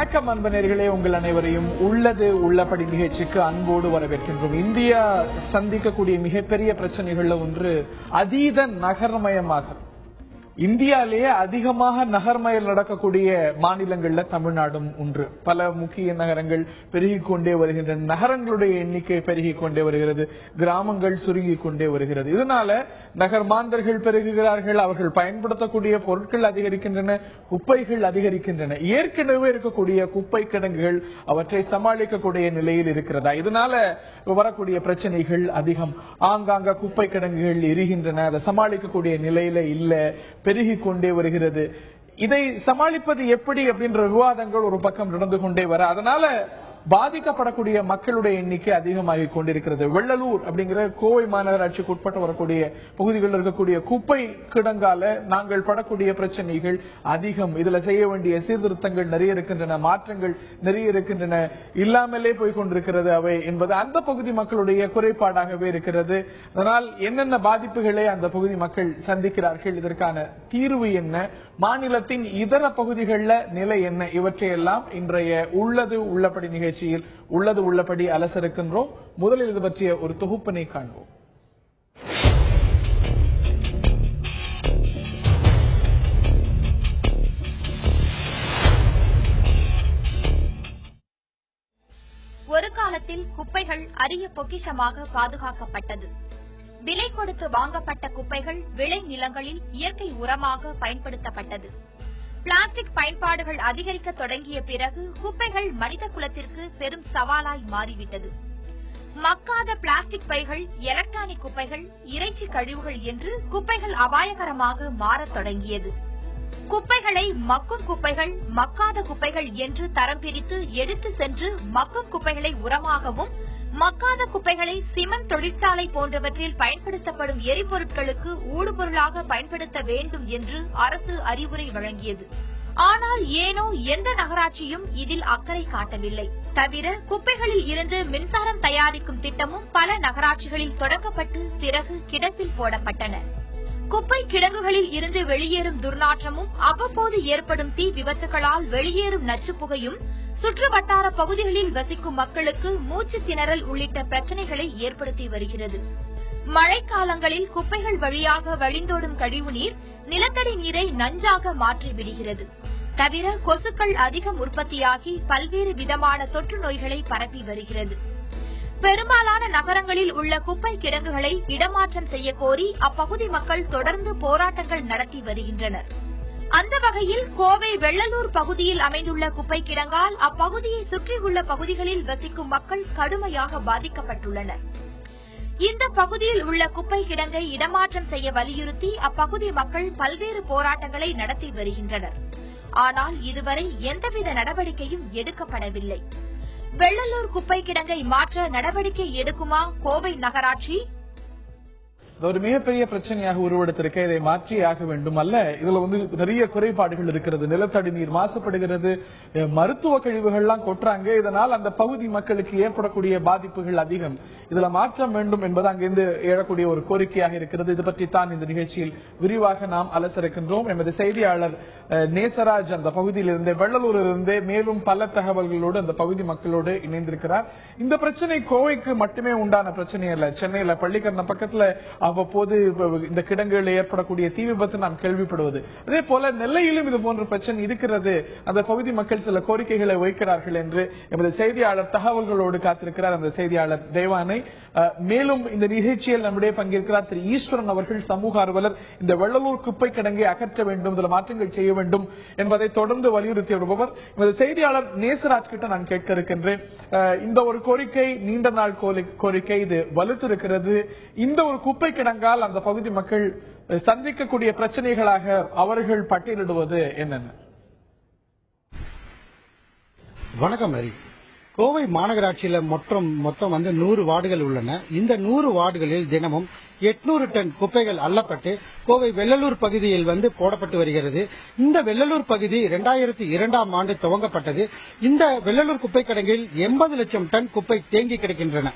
வணக்கம் அன்பனர்களே, உங்கள் அனைவரையும் உள்ளது உள்ளபடி நிகழ்ச்சிக்கு அன்போடு வரவேற்கின்றோம். இந்தியா சந்திக்கக்கூடிய மிகப்பெரிய பிரச்சனைகள்ல ஒன்று அதீத நகரமயமாகும். இந்தியாலேயே அதிகமாக நகர்மயம் நடக்கக்கூடிய மாநிலங்கள்ல தமிழ்நாடும் ஒன்று. பல முக்கிய நகரங்கள் பெருகிக் கொண்டே வருகின்றன. நகரங்களுடைய எண்ணிக்கை பெருகிக் கொண்டே வருகிறது. கிராமங்கள் சுருங்கிக் கொண்டே வருகிறது. இதனால நகர்மாந்தர்கள் பெருகுகிறார்கள். அவர்கள் பயன்படுத்தக்கூடிய பொருட்கள் அதிகரிக்கின்றன, குப்பைகள் அதிகரிக்கின்றன. ஏற்கனவே இருக்கக்கூடிய குப்பை கிடங்குகள் அவற்றை சமாளிக்கக்கூடிய நிலையில் இருக்கிறதா? இதனால வரக்கூடிய பிரச்சனைகள் அதிகம். ஆங்காங்க குப்பை கிடங்குகள் எரிகின்றன. அதை சமாளிக்கக்கூடிய நிலையில இல்ல, பெருகிக் கொண்டே வருகிறது. இதை சமாளிப்பது எப்படி அப்படின்ற விவாதங்கள் ஒரு பக்கம் நடந்து கொண்டே வர, அதனால பாதிக்கப்படக்கூடிய மக்களுடைய எண்ணிக்கை அதிகமாகிக் கொண்டிருக்கிறது. வெள்ளலூர் அப்படிங்கிற கோவை மாநகராட்சிக்கு உட்பட்டு வரக்கூடிய பகுதிகளில் இருக்கக்கூடிய குப்பை கிடங்கால நாங்கள் படக்கூடிய பிரச்சனைகள் அதிகம். இதுல செய்ய வேண்டிய சீர்திருத்தங்கள் நிறைய இருக்கின்றன, மாற்றங்கள் நிறைய இருக்கின்றன, இல்லாமலே போய் கொண்டிருக்கிறது அவை என்பது அந்த பகுதி மக்களுடைய குறைபாடாகவே இருக்கிறது. அதனால் என்னென்ன பாதிப்புகளை அந்த பகுதி மக்கள் சந்திக்கிறார்கள், இதற்கான தீர்வு என்ன, மாநிலத்தின் இதர பகுதிகளில் நிலை என்ன, இவற்றையெல்லாம் இன்றைய உள்ளது உள்ளபடி நிகழ்ச்சியில் உள்ளது உள்ளபடி அலசருக்கின்றோம். முதலில் இது பற்றிய ஒரு தொகுப்பினை காண்போம். ஒரு காலத்தில் குப்பைகள் அரிய பொக்கிஷமாக பாதுகாக்கப்பட்டது. விலை கொடுத்து வாங்கப்பட்ட குப்பைகள் விளை நிலங்களில் இயற்கை உரமாக பயன்படுத்தப்பட்டது. பிளாஸ்டிக் பயன்பாடுகள் அதிகரிக்க தொடங்கிய பிறகு குப்பைகள் மனித குலத்திற்கு பெரும் சவாலாய் மாறிவிட்டது. மக்காத பிளாஸ்டிக் பைகள், எலக்ட்ரானிக் குப்பைகள், இறைச்சி கழிவுகள் என்று குப்பைகள் அபாயகரமாக மாறத் தொடங்கியது. குப்பைகளை மக்கும் குப்பைகள், மக்காத குப்பைகள் என்று தரம் பிரித்து எடுத்து சென்று மக்கும் குப்பைகளை உரமாகவும், மக்காத குப்பைகளை சிமெண்ட் தொழிற்சாலை போன்றவற்றில் பயன்படுத்தப்படும் எரிபொருட்களுக்கு ஊடுபொருளாக பயன்படுத்த வேண்டும் என்று அரசு அறிவுரை வழங்கியது. ஆனால் ஏனோ எந்த நகராட்சியும் இதில் அக்கறை காட்டவில்லை. தவிர குப்பைகளில் இருந்து மின்சாரம் தயாரிக்கும் திட்டமும் பல நகராட்சிகளில் தொடங்கப்பட்டு பிறகு கிடப்பில் போடப்பட்டன. குப்பை கிடங்குகளில் இருந்து வெளியேறும் துர்நாற்றமும், அவ்வப்போது ஏற்படும் தீ விபத்துகளால் வெளியேறும் நச்சுப்புகையும் சுற்று வட்டார பகுதிகளில் வசிக்கும் மக்களுக்கு மூச்சு திணறல் உள்ளிட்ட பிரச்சனைகளை ஏற்படுத்தி வருகிறது. மழைக்காலங்களில் குப்பைகள் வழியாக வழிந்தோடும் கழிவுநீர் நிலத்தடி நீரை நஞ்சாக மாற்றிவிடுகிறது. தவிர கொசுக்கள் அதிகம் உற்பத்தியாகி பல்வேறு விதமான தொற்று நோய்களை பரப்பி வருகிறது. பெரும்பாலான நகரங்களில் உள்ள குப்பை கிடங்குகளை இடமாற்றம் செய்ய கோரி அப்பகுதி மக்கள் தொடர்ந்து போராட்டங்கள் நடத்தி வருகின்றனர். அந்த வகையில் கோவை வெள்ளலூர் பகுதியில் அமைந்துள்ள குப்பை கிடங்கால் அப்பகுதியை சுற்றியுள்ள பகுதிகளில் வசிக்கும் மக்கள் கடுமையாக பாதிக்கப்பட்டுள்ளனர். இந்த பகுதியில் உள்ள குப்பை கிடங்கை இடமாற்றம் செய்ய வலியுறுத்தி அப்பகுதி மக்கள் பல்வேறு போராட்டங்களை நடத்தி வருகின்றனர். ஆனால் இதுவரை எந்தவித நடவடிக்கையும் எடுக்கப்படவில்லை. வெள்ளலூர் குப்பை கிடங்கை மாற்ற நடவடிக்கை எடுக்குமா கோவை நகராட்சி? ஒரு மிகப்பெரிய பிரச்சனையாக உருவெடுத்திருக்க, இதை மாற்றியாக வேண்டும். அல்ல, இதுல நிறைய குறைபாடுகள் இருக்கிறது. நிலத்தடி நீர் மாசுபடுகிறது, மருத்துவ கழிவுகள்லாம் கொட்டுறாங்க. இதனால் அந்த பகுதி மக்களுக்கு ஏற்படக்கூடிய பாதிப்புகள் அதிகம். இதுல மாற்றம் வேண்டும் என்பது அங்கிருந்து எழக்கூடிய ஒரு கோரிக்கையாக இருக்கிறது. இது பற்றி தான் இந்த நிகழ்ச்சியில் விரிவாக நாம் அலசருக்கின்றோம். எமது செய்தியாளர் நேசராஜ் அந்த பகுதியிலிருந்து, வெள்ளலூரிலிருந்து மேலும் பல தகவல்களோடு அந்த பகுதி மக்களோடு இணைந்திருக்கிறார். இந்த பிரச்சனை கோவைக்கு மட்டுமே உண்டான பிரச்சனை அல்ல. சென்னையில பள்ளிக்கரண பக்கத்துல அவ்வப்போது இந்த கிடங்குகளில் ஏற்படக்கூடிய தீ விபத்து நாம் கேள்விப்படுவது. அதே போல நெல்லையிலும் இது போன்ற பிரச்சனை இருக்கிறது. அந்த பகுதி மக்கள் சில கோரிக்கைகளை வைக்கிறார்கள் என்று எமது செய்தியாளர் தகவல்களோடு காத்திருக்கிறார். அந்த செய்தியாளர் தேவானை. மேலும் இந்த நிகழ்ச்சியில் நம்முடைய பங்கேற்கிறார் திரு ஈஸ்வரன் அவர்கள், சமூக ஆர்வலர். இந்த வெள்ளலூர் குப்பை கிடங்கை அகற்ற வேண்டும், இதில் மாற்றங்கள் செய்ய வேண்டும் என்பதை தொடர்ந்து வலியுறுத்தி வருபவர். எமது செய்தியாளர் நேசராஜ் கிட்ட நான் கேட்க இருக்கின்றேன். இந்த ஒரு கோரிக்கை நீண்ட நாள் கோரிக்கை, இது வலுத்திருக்கிறது. இந்த ஒரு குப்பை கிடங்கால் அந்த பகுதி மக்கள் சந்திக்கக்கூடிய பிரச்சனைகளாக அவர்கள் பட்டியலிடுவது என்னென்ன? வணக்கம் மேரி. கோவை மாநகராட்சியில மொத்தம் 100 வார்டுகள் உள்ளன. இந்த 100 வார்டுகளில் தினமும் 800 டன் குப்பைகள் அள்ளப்பட்டு கோவை வெள்ளலூர் பகுதியில் போடப்பட்டு வருகிறது. இந்த வெள்ளலூர் பகுதி 2002ஆம் ஆண்டு துவங்கப்பட்டது. இந்த வெள்ளலூர் குப்பை கிடங்கில் 80 லட்சம் டன் குப்பை தேங்கி கிடக்கின்றன.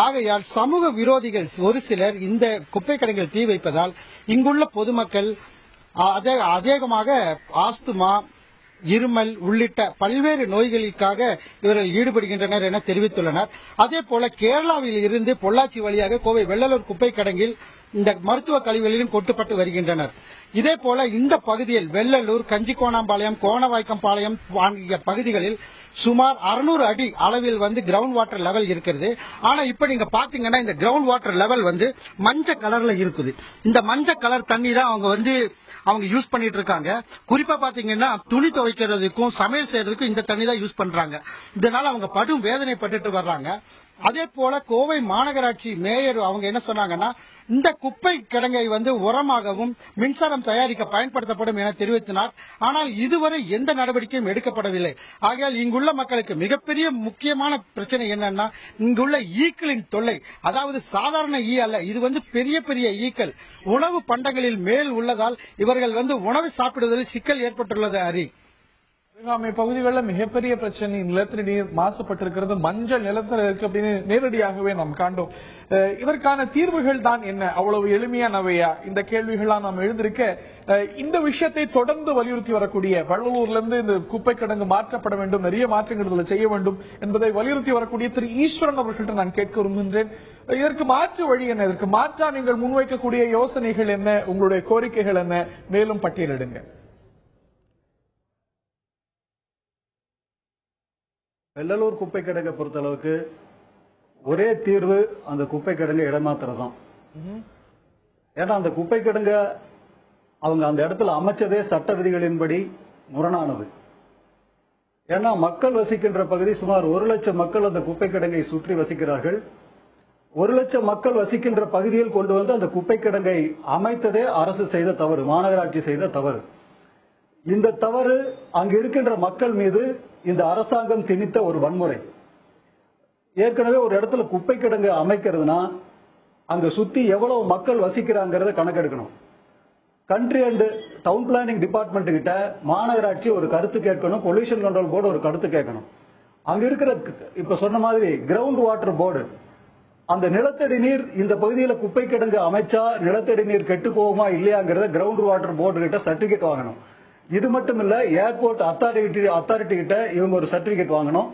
ஆகையால் சமூக விரோதிகள் ஒரு சிலர் இந்த குப்பை கிடங்கில் தீ வைப்பதால் இங்குள்ள பொதுமக்கள் அதிகமாக ஆஸ்துமா, இருமல் உள்ளிட்ட பல்வேறு நோய்களுக்காக இவர்கள் ஈடுபடுகின்றனர் என தெரிவித்துள்ளனர். அதே போல கேரளாவில் இருந்து பொள்ளாச்சி வழியாக கோவை வெள்ளலூர் குப்பை கிடங்கில் இந்த மருத்துவ கழிவுகளிலும் கொட்டப்பட்டு வருகின்றனர். இதே போல இந்த பகுதியில் வெள்ளலூர், கஞ்சிக்கோணாம்பாளையம், கோணவாய்க்கம்பாளையம் ஆகிய பகுதிகளில் சுமார் 600 அடி அளவில் கிரவுண்ட் வாட்டர் லெவல் இருக்கிறது. ஆனா இப்ப நீங்க பாத்தீங்கன்னா இந்த கிரவுண்ட் வாட்டர் லெவல் மஞ்சள் கலர்ல இருக்குது. இந்த மஞ்சள் கலர் தண்ணி தான் அவங்க யூஸ் பண்ணிட்டு இருக்காங்க. குறிப்பா பாத்தீங்கன்னா துணி துவைக்கிறதுக்கும் சமையல் செய்யறதுக்கும் இந்த தண்ணி தான் யூஸ் பண்றாங்க. இதனால அவங்க படும் வேதனைப்பட்டு வர்றாங்க. அதே போல கோவை மாநகராட்சி மேயர் அவங்க என்ன சொன்னாங்கன்னா, இந்த குப்பை கிடங்கை உரமாகவும் மின்சாரம் தயாரிக்க பயன்படுத்தப்படும் என தெரிவித்தனர். ஆனால் இதுவரை எந்த நடவடிக்கையும் எடுக்கப்படவில்லை. ஆகையால் இங்குள்ள மக்களுக்கு மிகப்பெரிய முக்கியமான பிரச்சனை என்னன்னா, இங்குள்ள ஈக்களின் தொல்லை. அதாவது சாதாரண ஈ அல்ல, இது பெரிய பெரிய ஈக்கள் உணவு பண்டங்களில் மேல் உள்ளதால் இவர்கள் உணவு சாப்பிடுவதில் சிக்கல் ஏற்பட்டுள்ளது. ஹரி, அருகாமை பகுதிகளில் மிகப்பெரிய பிரச்சனை நிலத்தடி நீர் மாசுபட்டிருக்கிறது, மஞ்சள் நிலத்தில் இருக்கு அப்படின்னு நேரடியாகவே நாம் காண்டோம். இதற்கான தீர்வுகள் தான் என்ன? அவ்வளவு எளிமையானவையா? இந்த கேள்விகள்லாம் நாம் எழுந்திருக்க இந்த விஷயத்தை தொடர்ந்து வலியுறுத்தி வரக்கூடிய வள்ளலூர்ல இருந்து இந்த குப்பை கிடங்கு மாற்றப்பட வேண்டும், நிறைய மாற்றங்கள் செய்ய வேண்டும் என்பதை வலியுறுத்தி வரக்கூடிய திரு ஈஸ்வரன் அவர்கள்ட்ட நான் கேட்க விரும்புகின்றேன். இதற்கு மாற்று வழி என்ன? இதற்கு மாற்றா நீங்கள் முன்வைக்கக்கூடிய யோசனைகள் என்ன? உங்களுடைய கோரிக்கைகள் என்ன? மேலும் பட்டியலிடுங்க. வெள்ளலூர் குப்பை கிடங்கை பொறுத்தளவுக்கு ஒரே தீர்வு அந்த குப்பை கிடங்கை இடமாத்திரம் தான். ஏன்னா அந்த குப்பை கிடங்க அவங்க அந்த இடத்துல அமைச்சதே சட்ட விதிகளின்படி முரணானது. ஏன்னா மக்கள் வசிக்கின்ற பகுதி சுமார் 1 லட்சம் மக்கள் அந்த குப்பை கிடங்கை சுற்றி வசிக்கிறார்கள். 1 லட்சம் மக்கள் வசிக்கின்ற பகுதியில் கொண்டு வந்து அந்த குப்பை கிடங்கை அமைத்ததே அரசு செய்த தவறு, மாநகராட்சி செய்த தவறு. இந்த தவறு அங்கு இருக்கின்ற மக்கள் மீது இந்த அரசாங்கம் திணித்த ஒரு வன்முறை. ஏற்கனவே ஒரு இடத்துல குப்பை கிடங்கு அமைக்கிறதுனா அங்க சுத்தி எவ்வளவு மக்கள் வசிக்கிறாங்கிறத கணக்கெடுக்கணும். Country and town planning department கிட்ட மாநகராட்சி ஒரு கருத்து கேட்கணும், பொல்யூஷன் கண்ட்ரோல் போர்டு ஒரு கருத்து கேட்கணும். அங்க இருக்கிற இப்ப சொன்ன மாதிரி கிரவுண்ட் வாட்டர் போர்டு அந்த நிலத்தடி நீர் இந்த பகுதியில் குப்பை கிடங்கு அமைச்சா நிலத்தடி நீர் கெட்டு போகுமா இல்லையாங்கிறத கிரவுண்ட் வாட்டர் போர்டு கிட்ட சர்டிபிகேட் வாங்கணும். இது மட்டும் இல்ல, ஏர்போர்ட் அத்தாரிட்டி கிட்ட இவங்க ஒரு சர்டிபிகேட் வாங்கணும்.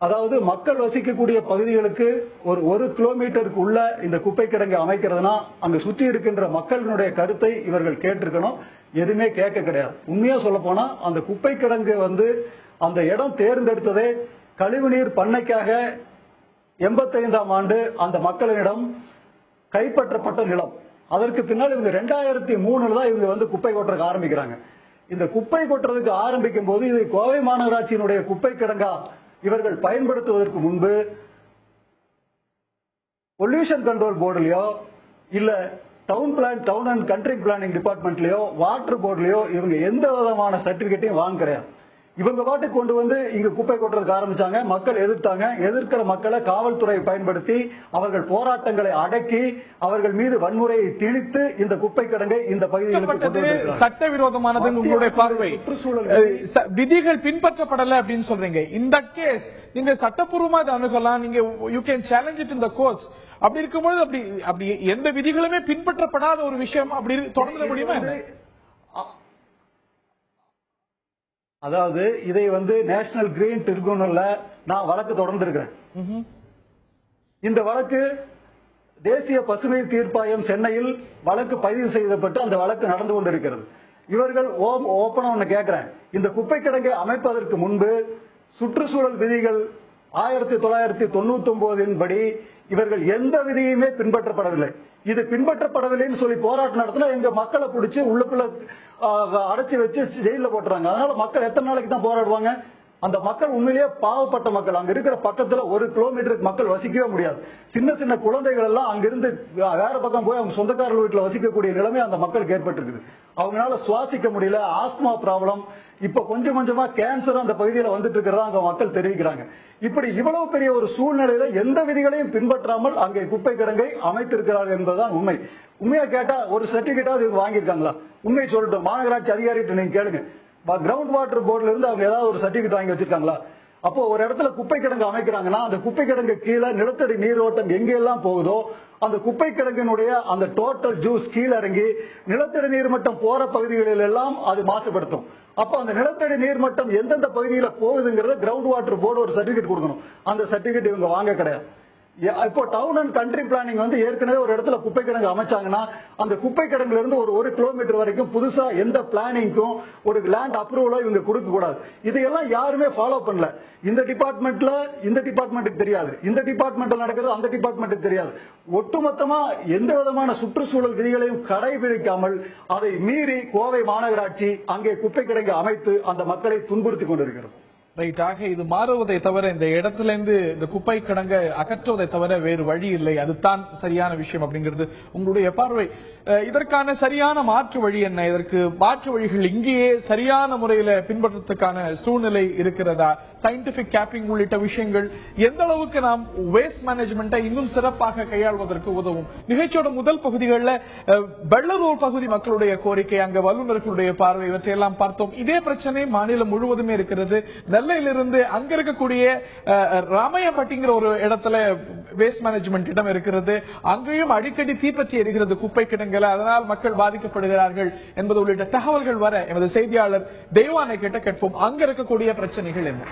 அதாவது மக்கள் வசிக்கக்கூடிய பகுதிகளுக்கு ஒரு 1 கிலோமீட்டருக்கு உள்ள இந்த குப்பை கிடங்கு அமைக்கிறதுனா அங்க சுற்றி இருக்கின்ற மக்களுடைய கருத்தை இவர்கள் கேட்டிருக்கணும். எதுவுமே கேட்க கிடையாது. உண்மையா சொல்ல போனா அந்த குப்பை கிடங்கு அந்த இடம் தேர்ந்தெடுத்ததே கழிவுநீர் பண்ணைக்காக 85ஆம் ஆண்டு அந்த மக்களிடம் கைப்பற்றப்பட்ட நிலம். அதற்கு பின்னால் இவங்க 2003 தான் இவங்க குப்பை கொட்டுறதுக்கு ஆரம்பிக்கிறாங்க. இந்த குப்பை கொட்டுறதுக்கு ஆரம்பிக்கும் போது இது கோவை மாநகராட்சியினுடைய குப்பை கிடங்கா இவர்கள் பயன்படுத்துவதற்கு முன்பு பொல்யூஷன் கண்ட்ரோல் போர்டுலயோ இல்ல டவுன் அண்ட் கண்ட்ரி பிளானிங் டிபார்ட்மெண்ட்லயோ வாட்டர் போர்டுலயோ இவங்க எந்த விதமான சர்டிபிகேட்டையும் வாங்க கிடையாது. இவங்க பாட்டுக்கு கொண்டு வந்து இங்க குப்பை கொட்டுறதுக்கு ஆரம்பிச்சாங்க. மக்கள் எதிர்த்தாங்க. எதிர்க்கிற மக்களை காவல்துறை பயன்படுத்தி அவர்கள் போராட்டங்களை அடக்கி அவர்கள் மீது வன்முறையை திணித்து இந்த குப்பை கிடங்கை இந்த பகுதிகளுக்கு சட்டவிரோதமானது உங்களுடைய பார்வை. விதிகள் பின்பற்றப்படல அப்படின்னு சொல்றீங்க. இந்த கேஸ் நீங்க சட்டப்பூர்வமா இதை அணுகலாம். நீங்க you can challenge it in the courts. அப்படி இருக்கும்போது அப்படி எந்த விதிகளுமே பின்பற்றப்படாத ஒரு விஷயம் அப்படி தொடர முடியுமா? அதாவது இதை நேஷனல் கிரீன் ட்ரிபியூனல்ல நான் வழக்கு தொடர்ந்து இருக்கிறேன். இந்த வழக்கு தேசிய பசுமை தீர்ப்பாயம் சென்னையில் வழக்கு பதிவு செய்யப்பட்டு அந்த வழக்கு நடந்து கொண்டிருக்கிறது. இவர்கள் ஓபனா ஒன்னு கேட்கிறேன், இந்த குப்பை கிடங்கை அமைப்பதற்கு முன்பு சுற்றுச்சூழல் விதிகள் 1999 படி இவர்கள் எந்த விதியுமே பின்பற்றப்படவில்லை. இது பின்பற்றப்படவில்லைன்னு சொல்லி போராட்டம் நடத்தினா எங்க மக்களை பிடிச்சி உள்ளுக்குள்ள அடைச்சி வச்சு ஜெயில போட்டுறாங்க. அதனால மக்கள் எத்தனை நாளைக்கு தான் போராடுவாங்க? அந்த மக்கள் உண்மையிலேயே பாவப்பட்ட மக்கள். அங்க இருக்கிற பக்கத்துல 1 கிலோமீட்டருக்கு மக்கள் வசிக்கவே முடியாது. சின்ன சின்ன குழந்தைகள் எல்லாம் அங்கிருந்து வேற பக்கம் போய் அவங்க சொந்தக்காரர்கள் வீட்டுல வசிக்கக்கூடிய நிலைமை அந்த மக்களுக்கு ஏற்பட்டிருக்குது. அவங்களால சுவாசிக்க முடியல, ஆஸ்துமா ப்ராப்ளம், இப்ப கொஞ்சம் கொஞ்சமா கேன்சர் அந்த பகுதியில் வந்துட்டு இருக்கிறதா அங்க மக்கள் தெரிவிக்கிறாங்க. இப்படி இவ்வளவு பெரிய ஒரு சூழ்நிலையில எந்த விதிகளையும் பின்பற்றாமல் அங்கே குப்பை கிடங்கை அமைத்திருக்கிறார்கள் என்பதுதான் உண்மை. உண்மையா கேட்டா ஒரு சர்டிபிகேட்டாவது இவங்க வாங்கியிருக்காங்களா? உண்மை சொல்லட்டும். மாநகராட்சி அதிகாரிகிட்ட நீங்க கேளுங்க. கிரவுண்ட் வாட்டர் போர்டுல இருந்து அவங்க ஏதாவது ஒரு சர்டிபிகேட் வாங்கி வச்சிருக்காங்களா? அப்போ ஒரு இடத்துல குப்பை கிடங்கு அமைக்கிறாங்கன்னா அந்த குப்பை கிடங்கு கீழே நிலத்தடி நீரோட்டம் எங்கெல்லாம் போகுதோ அந்த குப்பை கிடங்கினுடைய அந்த டோட்டல் ஜூஸ் கீழே இறங்கி நிலத்தடி நீர்மட்டம் போற பகுதிகளில் எல்லாம் அது மாசுபடுத்தும். அப்ப அந்த நிலத்தடி நீர்மட்டம் எந்தெந்த பகுதியில போகுதுங்கிறத கிரவுண்ட் வாட்டர் போர்டு ஒரு சர்டிபிகேட் கொடுக்கணும். அந்த சர்டிபிகேட் இவங்க வாங்க கிடையாது. இப்போ டவுன் அண்ட் கண்ட்ரி பிளானிங் வந்து ஏற்கனவே ஒரு இடத்துல குப்பை கிடங்கு அமைச்சாங்கன்னா அந்த குப்பை கிடங்குல இருந்து ஒரு கிலோமீட்டர் வரைக்கும் புதுசா எந்த பிளானிங்க்கும் ஒரு லேண்ட் அப்ரூவலோ இவங்க கொடுக்க கூடாது. இதையெல்லாம் யாருமே ஃபாலோ பண்ணல. இந்த டிபார்ட்மெண்ட்டுக்கு தெரியாது, இந்த டிபார்ட்மெண்ட்ல நடக்கிறது அந்த டிபார்ட்மெண்ட்டுக்கு தெரியாது. ஒட்டுமொத்தமா எந்த விதமான சுற்றுச்சூழல் விதிகளையும் கடைபிடிக்காமல் அதை மீறி கோவை மாநகராட்சி அங்கே குப்பை கிடங்கு அமைத்து அந்த மக்களை துன்புறுத்தி கொண்டிருக்கிறது. ரைட்டாக இது மாறுவதை தவிர இந்த இடத்துல இருந்து இந்த குப்பை கிடங்க அகற்றுவதை தவிர வேறு வழி இல்லை. அதுதான் சரியான விஷயம் அப்படிங்கிறது உங்களுடைய பார்வை. இதற்கான சரியான மாற்று வழி என்ன? இதற்கு மாற்று வழிகள் இங்கேயே சரியான முறையில பின்பற்றத்துக்கான சூழ்நிலை இருக்கிறதா? சயின்டிபிக் கேப்பிங் உள்ளிட்ட விஷயங்கள் எந்த அளவுக்கு நாம் வேஸ்ட் மேனேஜ்மெண்ட்டை இன்னும் சிறப்பாக கையாள்வதற்கு உதவும்? நிகழ்ச்சியோட முதல் பகுதிகளில் வெள்ளலூர் பகுதி மக்களுடைய கோரிக்கை, அங்க வல்லுநர்களுடைய பார்வை இவற்றையெல்லாம் பார்த்தோம். இதே பிரச்சனை மாநிலம் முழுவதுமே இருக்கிறது. நெல்லையிலிருந்து அங்க இருக்கக்கூடிய ராமையப்பட்டிங்கிற ஒரு இடத்துல வேஸ்ட் மேனேஜ்மெண்ட் இடம் இருக்கிறது. அங்கேயும் அடிக்கடி தீப்பற்றி எரிகிறது குப்பை கிடங்குல. அதனால் மக்கள் பாதிக்கப்படுகிறார்கள் என்பது உள்ளிட்ட தகவல்கள் வர எமது செய்தியாளர் தெய்வானை கிட்ட கேட்போம். அங்க இருக்கக்கூடிய பிரச்சனைகள் என்ன?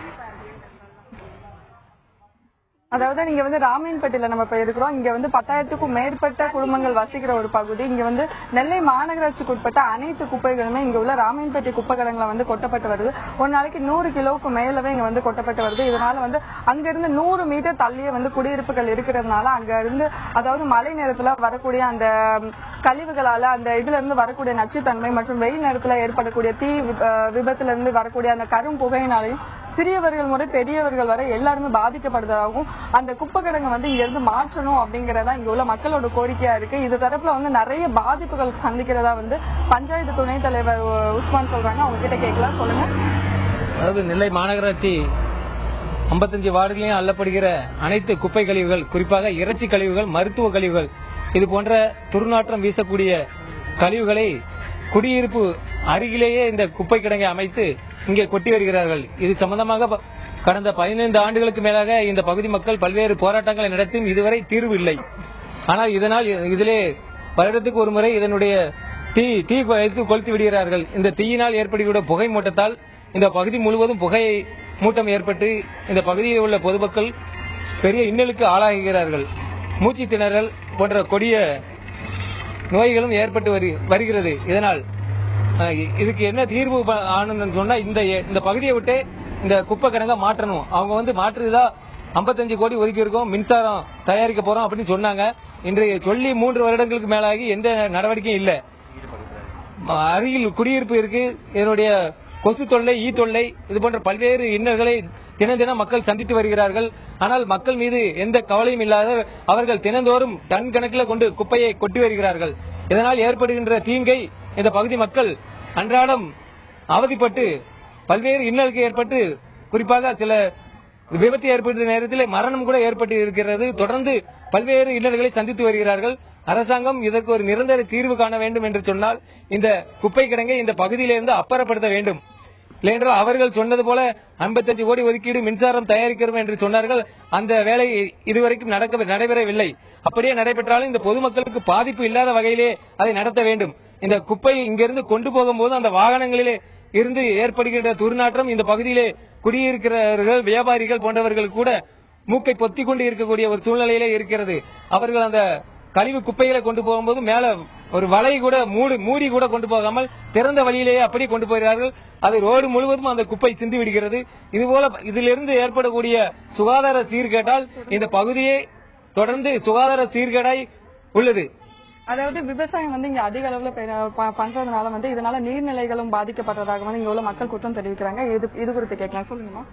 அதாவது நீங்க வந்து ராமையன்பட்டியில நம்ம இப்ப இருக்கிறோம். இங்க வந்து 10,000க்கும் மேற்பட்ட குடும்பங்கள் வசிக்கிற ஒரு பகுதி. இங்க வந்து நெல்லை மாநகராட்சிக்கு உட்பட்ட அனைத்து குப்பைகளுமே இங்க உள்ள ராமையன்பட்டி குப்பை கிடங்குல வந்து கொட்டப்பட்டு வருது. ஒரு நாளைக்கு 100 கிலோவுக்கு மேலவே இங்க வந்து கொட்டப்பட்டு வருது. இதனால வந்து அங்க இருந்து 100 மீட்டர் தள்ளியே வந்து குடியிருப்புகள் இருக்கிறதுனால அங்க இருந்து அதாவது மழை நேரத்துல வரக்கூடிய அந்த கழிவுகளால அந்த இதுல இருந்து வரக்கூடிய நச்சுத்தன்மை மற்றும் வெயில் நேரத்துல ஏற்படக்கூடிய தீ விபத்துல இருந்து வரக்கூடிய அந்த கரும் புகையினாலையும் சிறியவர்கள் முறை பெரியவர்கள் வரை எல்லாருமே பாதிக்கப்படுவதாகவும் அந்த குப்பை கிடங்கு வந்து இங்க இருந்து மாற்றணும் அப்படிங்கறதா இங்க உள்ள மக்களோட கோரிக்கையா இருக்கு. இது தரப்புல வந்து நிறைய பாதிப்புகள் சந்திக்கிறதா வந்து பஞ்சாயத்து துணைத் தலைவர் உஸ்மான் சொல்றாங்க. அவங்க கிட்ட கேட்கலாம். சொல்லுங்க. அதாவது நெல்லை மாநகராட்சி 55 வார்டுகளையும் அள்ளப்படுகிற அனைத்து குப்பை கழிவுகள், குறிப்பாக இறைச்சி கழிவுகள், மருத்துவ கழிவுகள், இது போன்ற துர்நாற்றம் வீசக்கூடிய கழிவுகளை குடியிருப்பு அருகிலேயே இந்த குப்பை கிடங்கை அமைத்து இங்கே கொட்டி வருகிறார்கள். இது சம்பந்தமாக கடந்த 15 ஆண்டுகளுக்கு மேலாக இந்த பகுதி மக்கள் பல்வேறு போராட்டங்களை நடத்தியும் இதுவரை தீர்வு இல்லை. ஆனால் இதனால் இதிலே வருடத்துக்கு ஒரு முறை இதனுடைய தீ வைத்து கொளுத்தி விடுகிறார்கள். இந்த தீயினால் ஏற்படுகிற புகை மூட்டத்தால் இந்த பகுதி முழுவதும் புகை மூட்டம் ஏற்பட்டு இந்த பகுதியில் உள்ள பொதுமக்கள் பெரிய இன்னலுக்கு ஆளாகிறார்கள். மூச்சு திணறல் போன்ற கொடிய நோய்களும் ஏற்பட்டு வருகிறது. இதனால் இதுக்கு என்ன தீர்வு ஆனதுன்னு சொன்னா இந்த பகுதியை விட்டு இந்த குப்பை கிடங்க மாற்றணும். அவங்க வந்து மாற்றுதா 55 கோடி ஒதுக்கி இருக்கோம், மின்சாரம் தயாரிக்க போறோம் அப்படின்னு சொன்னாங்க. இன்றைய சொல்லி 3 வருடங்களுக்கு மேலாகி எந்த நடவடிக்கையும் இல்லை. அருகில் குடியிருப்பு இருக்கு. இதனுடைய கொசு தொல்லை, ஈ தொல்லை, இது போன்ற பல்வேறு இன்னல்களை தினம் மக்கள் சந்தித்து வருகிறார்கள். ஆனால் மக்கள் மீது எந்த கவலையும் இல்லாத அவர்கள் தினந்தோறும் டன் கணக்கில் கொண்டு குப்பையை கொட்டி வருகிறார்கள். இதனால் ஏற்படுகின்ற தீங்கை இந்த பகுதி மக்கள் அன்றாடம் அவதிப்பட்டு பல்வேறு இன்னலுக்கு ஏற்பட்டு, குறிப்பாக சில விபத்து ஏற்பட்ட நேரத்தில் மரணம் கூட ஏற்பட்டு இருக்கிறது. தொடர்ந்து பல்வேறு இன்னல்களை சந்தித்து வருகிறார்கள். அரசாங்கம் இதற்கு ஒரு நிரந்தர தீர்வு காண வேண்டும் என்று சொன்னால் இந்த குப்பை கிடங்கை இந்த பகுதியிலிருந்து அப்புறப்படுத்த வேண்டும். இல்லையென்றால் அவர்கள் சொன்னது போல 55 கோடி ஒதுக்கீடு மின்சாரம் தயாரிக்கிறோம் என்று சொன்னார்கள். அந்த வேலை இதுவரைக்கும் நடைபெறவில்லை. அப்படியே நடைபெற்றாலும் இந்த பொதுமக்களுக்கு பாதிப்பு இல்லாத வகையிலே அதை நடத்த வேண்டும். இந்த குப்பை இங்கிருந்து கொண்டு போகும்போது அந்த வாகனங்களிலே இருந்து ஏற்படுகின்ற துர்நாற்றம் இந்த பகுதியிலே குடியிருக்கிறவர்கள், வியாபாரிகள் போன்றவர்கள் கூட மூக்கை பொத்திக் கொண்டு இருக்கக்கூடிய ஒரு சூழ்நிலையிலே இருக்கிறது. அவர்கள் அந்த கழிவு குப்பைகளை கொண்டு போகும்போது மேல ஒரு வலை கூட மூடி கூட கொண்டு போகாமல் திறந்த வழியிலேயே அப்படி கொண்டு போகிறார்கள். அது ரோடு முழுவதும் அந்த குப்பை சிந்தி விடுகிறது. இதுபோல இதிலிருந்து ஏற்படக்கூடிய சுகாதார சீர்கேட்டால் இந்த பகுதியே தொடர்ந்து சுகாதார சீர்கேடாய் உள்ளது. அதாவது விவசாயம் வந்து இங்க அதிக அளவுல பண்றதுனால வந்து இதனால நீர்நிலைகளும் பாதிக்கப்படுறதாக வந்து இங்க உள்ள மக்கள் குற்றம் தெரிவிக்கிறாங்க. இது குறித்து கேட்கலாம். சொல்லுங்கம்மா.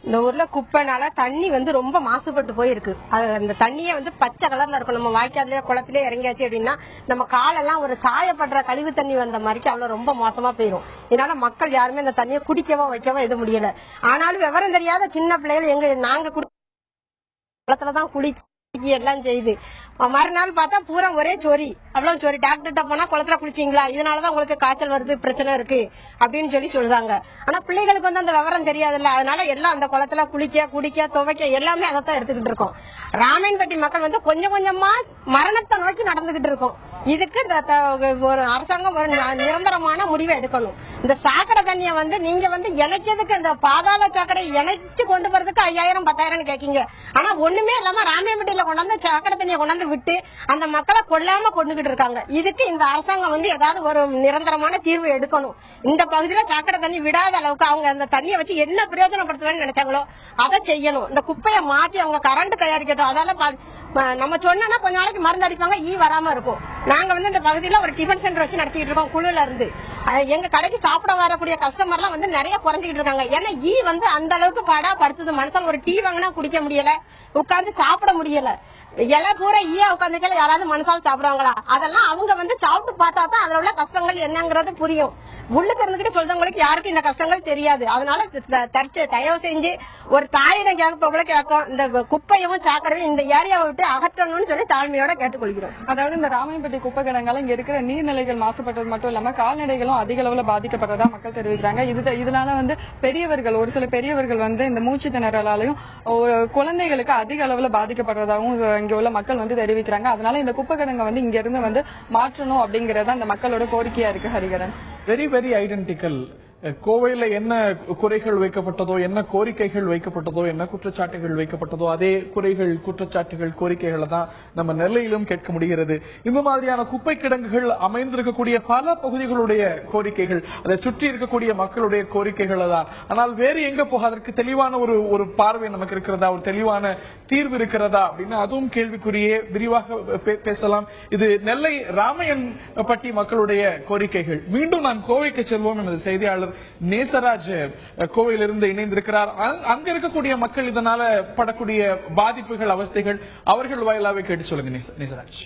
இந்த ஊர்ல குப்பைனால தண்ணி வந்து ரொம்ப மாசுபட்டு போயிருக்கு. அந்த தண்ணியே வந்து பச்சை கலர்ல இருக்கும். நம்ம வாய்க்காலே குளத்திலே இறங்கியாச்சு அப்படின்னா நம்ம காலெல்லாம் ஒரு சாயப்படுற கழிவு தண்ணி வந்த மாதிரி அவ்வளவு ரொம்ப மோசமா போயிடும். இதனால மக்கள் யாருமே இந்த தண்ணியை குடிக்கவோ வைக்கவோ எது முடியல. ஆனாலும் விவரம் தெரியாத சின்ன பிள்ளைகள் நாங்க குளத்துலதான் குளிச்சு எல்லாம் செய்யுது. மறுநாள் பார்த்தா பூரா ஒரே சோரி, அவ்வளவு சோரி. டாக்டர்கிட்ட போனா குளத்துல குளிச்சீங்களா, இதனாலதான் உங்களுக்கு காய்ச்சல் வருது, பிரச்சனை இருக்கு அப்படின்னு சொல்லுதாங்க. ஆனா பிள்ளைகளுக்கு வந்து அந்த விவரம் தெரியாதுல்ல, அதனால எல்லாம் அந்த குளத்துல குளிக்க குடிக்க துவைக்க எல்லாமே அதைத்தான் எடுத்துக்கிட்டு இருக்கோம். ராமாயணப்பட்டி மக்கள் வந்து கொஞ்சம் கொஞ்சமா மரணத்தை நோக்கி நடந்துகிட்டு இருக்கோம். இதுக்கு ஒரு அரசாங்கம் ஒரு நிரந்தரமான முடிவை எடுக்கணும். இந்த சாக்கடை தண்ணியை வந்து நீங்க வந்து இணைச்சதுக்கு அந்த பாதாள சாக்கடை இணைச்சு கொண்டு வரதுக்கு 5000 10,000 கேக்கீங்க. ஆனா ஒண்ணுமே இல்லாம ராமாயணப்பட்டியில கொண்டாந்து சாக்கடை தண்ணியை கொண்டாந்து விட்டு அந்த மக்களை கொல்லாம கொண்டுகிட்டு இருக்காங்க. இதுக்கு இந்த அரசாங்கம் வந்து ஏதாவது ஒரு நிரந்தரமான தீர்வு எடுக்கணும். இந்த பகுதியில சாக்கடை தண்ணி விடாத அளவுக்கு அவங்க அந்த தண்ணியை வச்சு என்ன பிரயோஜனப்படுத்துவேன்னு நினைச்சாங்களோ அதை செய்யணும். இந்த குப்பையை மாற்றி அவங்க கரண்ட் தயாரிக்கட்டும். அதால நம்ம சொன்னா கொஞ்ச நாளைக்கு மருந்து அடிப்பாங்க, ஈ வராம இருக்கும். நாங்க வந்து இந்த பகுதியில ஒரு டிஃபன் சென்டர் வச்சு நடத்திட்டு இருக்கோம் குழுல இருந்து. எங்க கடைக்கு சாப்பிட வரக்கூடிய கஸ்டமர் எல்லாம் வந்து நிறைய குறைஞ்சிட்டு இருக்காங்க. ஏன்னா ஈ வந்து அந்த அளவுக்கு பாடா படுத்துது. மனுஷன் ஒரு டீ வாங்கினா குடிக்க முடியல, உட்கார்ந்து சாப்பிட முடியல. எல்லாம் பூரா ஈயா உட்காந்துக்கல யாராவது மனுஷால் சாப்பிடுவாங்களா? அதெல்லாம் அவங்க வந்து சாப்பிட்டு பார்த்தா தான் அதுல உள்ள கஷ்டங்கள் என்னங்கிறது புரியும். உள்ளுக்கு இருந்துகிட்டு சொல்றவங்களுக்கு யாருக்கும் இந்த கஷ்டங்கள் தெரியாது. அதனால தயவு செஞ்சு ஒரு தாயிடம் கேட்கும், இந்த குப்பையும் சாக்கடையும் இந்த ஏரியாவை விட்டு அகற்றணும்னு சொல்லி தாழ்மையோட கேட்டுக்கொள்கிறோம். அதாவது இந்த ராமாயணப்பட்டி குப்பை கிடங்கால இங்க இருக்கிற நீர்நிலைகள் மாசுபட்டது மட்டும் இல்லாம கால்நடைகளும் அதிக அளவுல பாதிக்கப்படுறதா மக்கள் தெரிவிக்கிறாங்க. இதனால வந்து பெரியவர்கள், ஒரு சில பெரியவர்கள் வந்து இந்த மூச்சு திணறலாலையும் குழந்தைகளுக்கு அதிக அளவுல பாதிக்கப்படுறதாகவும் இங்க உள்ள மக்கள் வந்து தெரிவிக்கிறாங்க. அதனால இந்த குப்பை கிடங்கை வந்து இங்க இருந்து வந்து மாற்றணும் அப்படிங்கறத அந்த மக்களோட கோரிக்கையா இருக்கு. Hariharan, very very identical. கோவையில என்ன குறைகள் வைக்கப்பட்டதோ, என்ன கோரிக்கைகள் வைக்கப்பட்டதோ, என்ன குற்றச்சாட்டுகள் வைக்கப்பட்டதோ, அதே குறைகள் குற்றச்சாட்டுகள் கோரிக்கைகளை தான் நம்ம நெல்லையிலும் கேட்க முடிகிறது. இந்த மாதிரியான குப்பை கிடங்குகள் அமைந்திருக்கக்கூடிய பல பகுதிகளுடைய கோரிக்கைகள், அதை சுற்றி இருக்கக்கூடிய மக்களுடைய கோரிக்கைகள் தான். ஆனால் வேறு எங்க போக அதற்கு தெளிவான ஒரு பார்வை நமக்கு இருக்கிறதா, ஒரு தெளிவான தீர்வு இருக்கிறதா அப்படின்னு அதுவும் கேள்விக்குரியே. விரிவாக பேசலாம். இது நெல்லை ராமையன்பட்டி மக்களுடைய கோரிக்கைகள். மீண்டும் நான் கோவைக்கு செல்வோம். எனது செய்தியாளர் நேசராஜ் கோவையிலிருந்து இணைந்திருக்கிறார். அங்க இருக்கக்கூடிய மக்கள் இதனால படக்கூடிய பாதிப்புகள், அவஸ்தைகள் அவர்கள் வாயிலாவே கேட்டு சொல்லுங்க நேசராஜ்.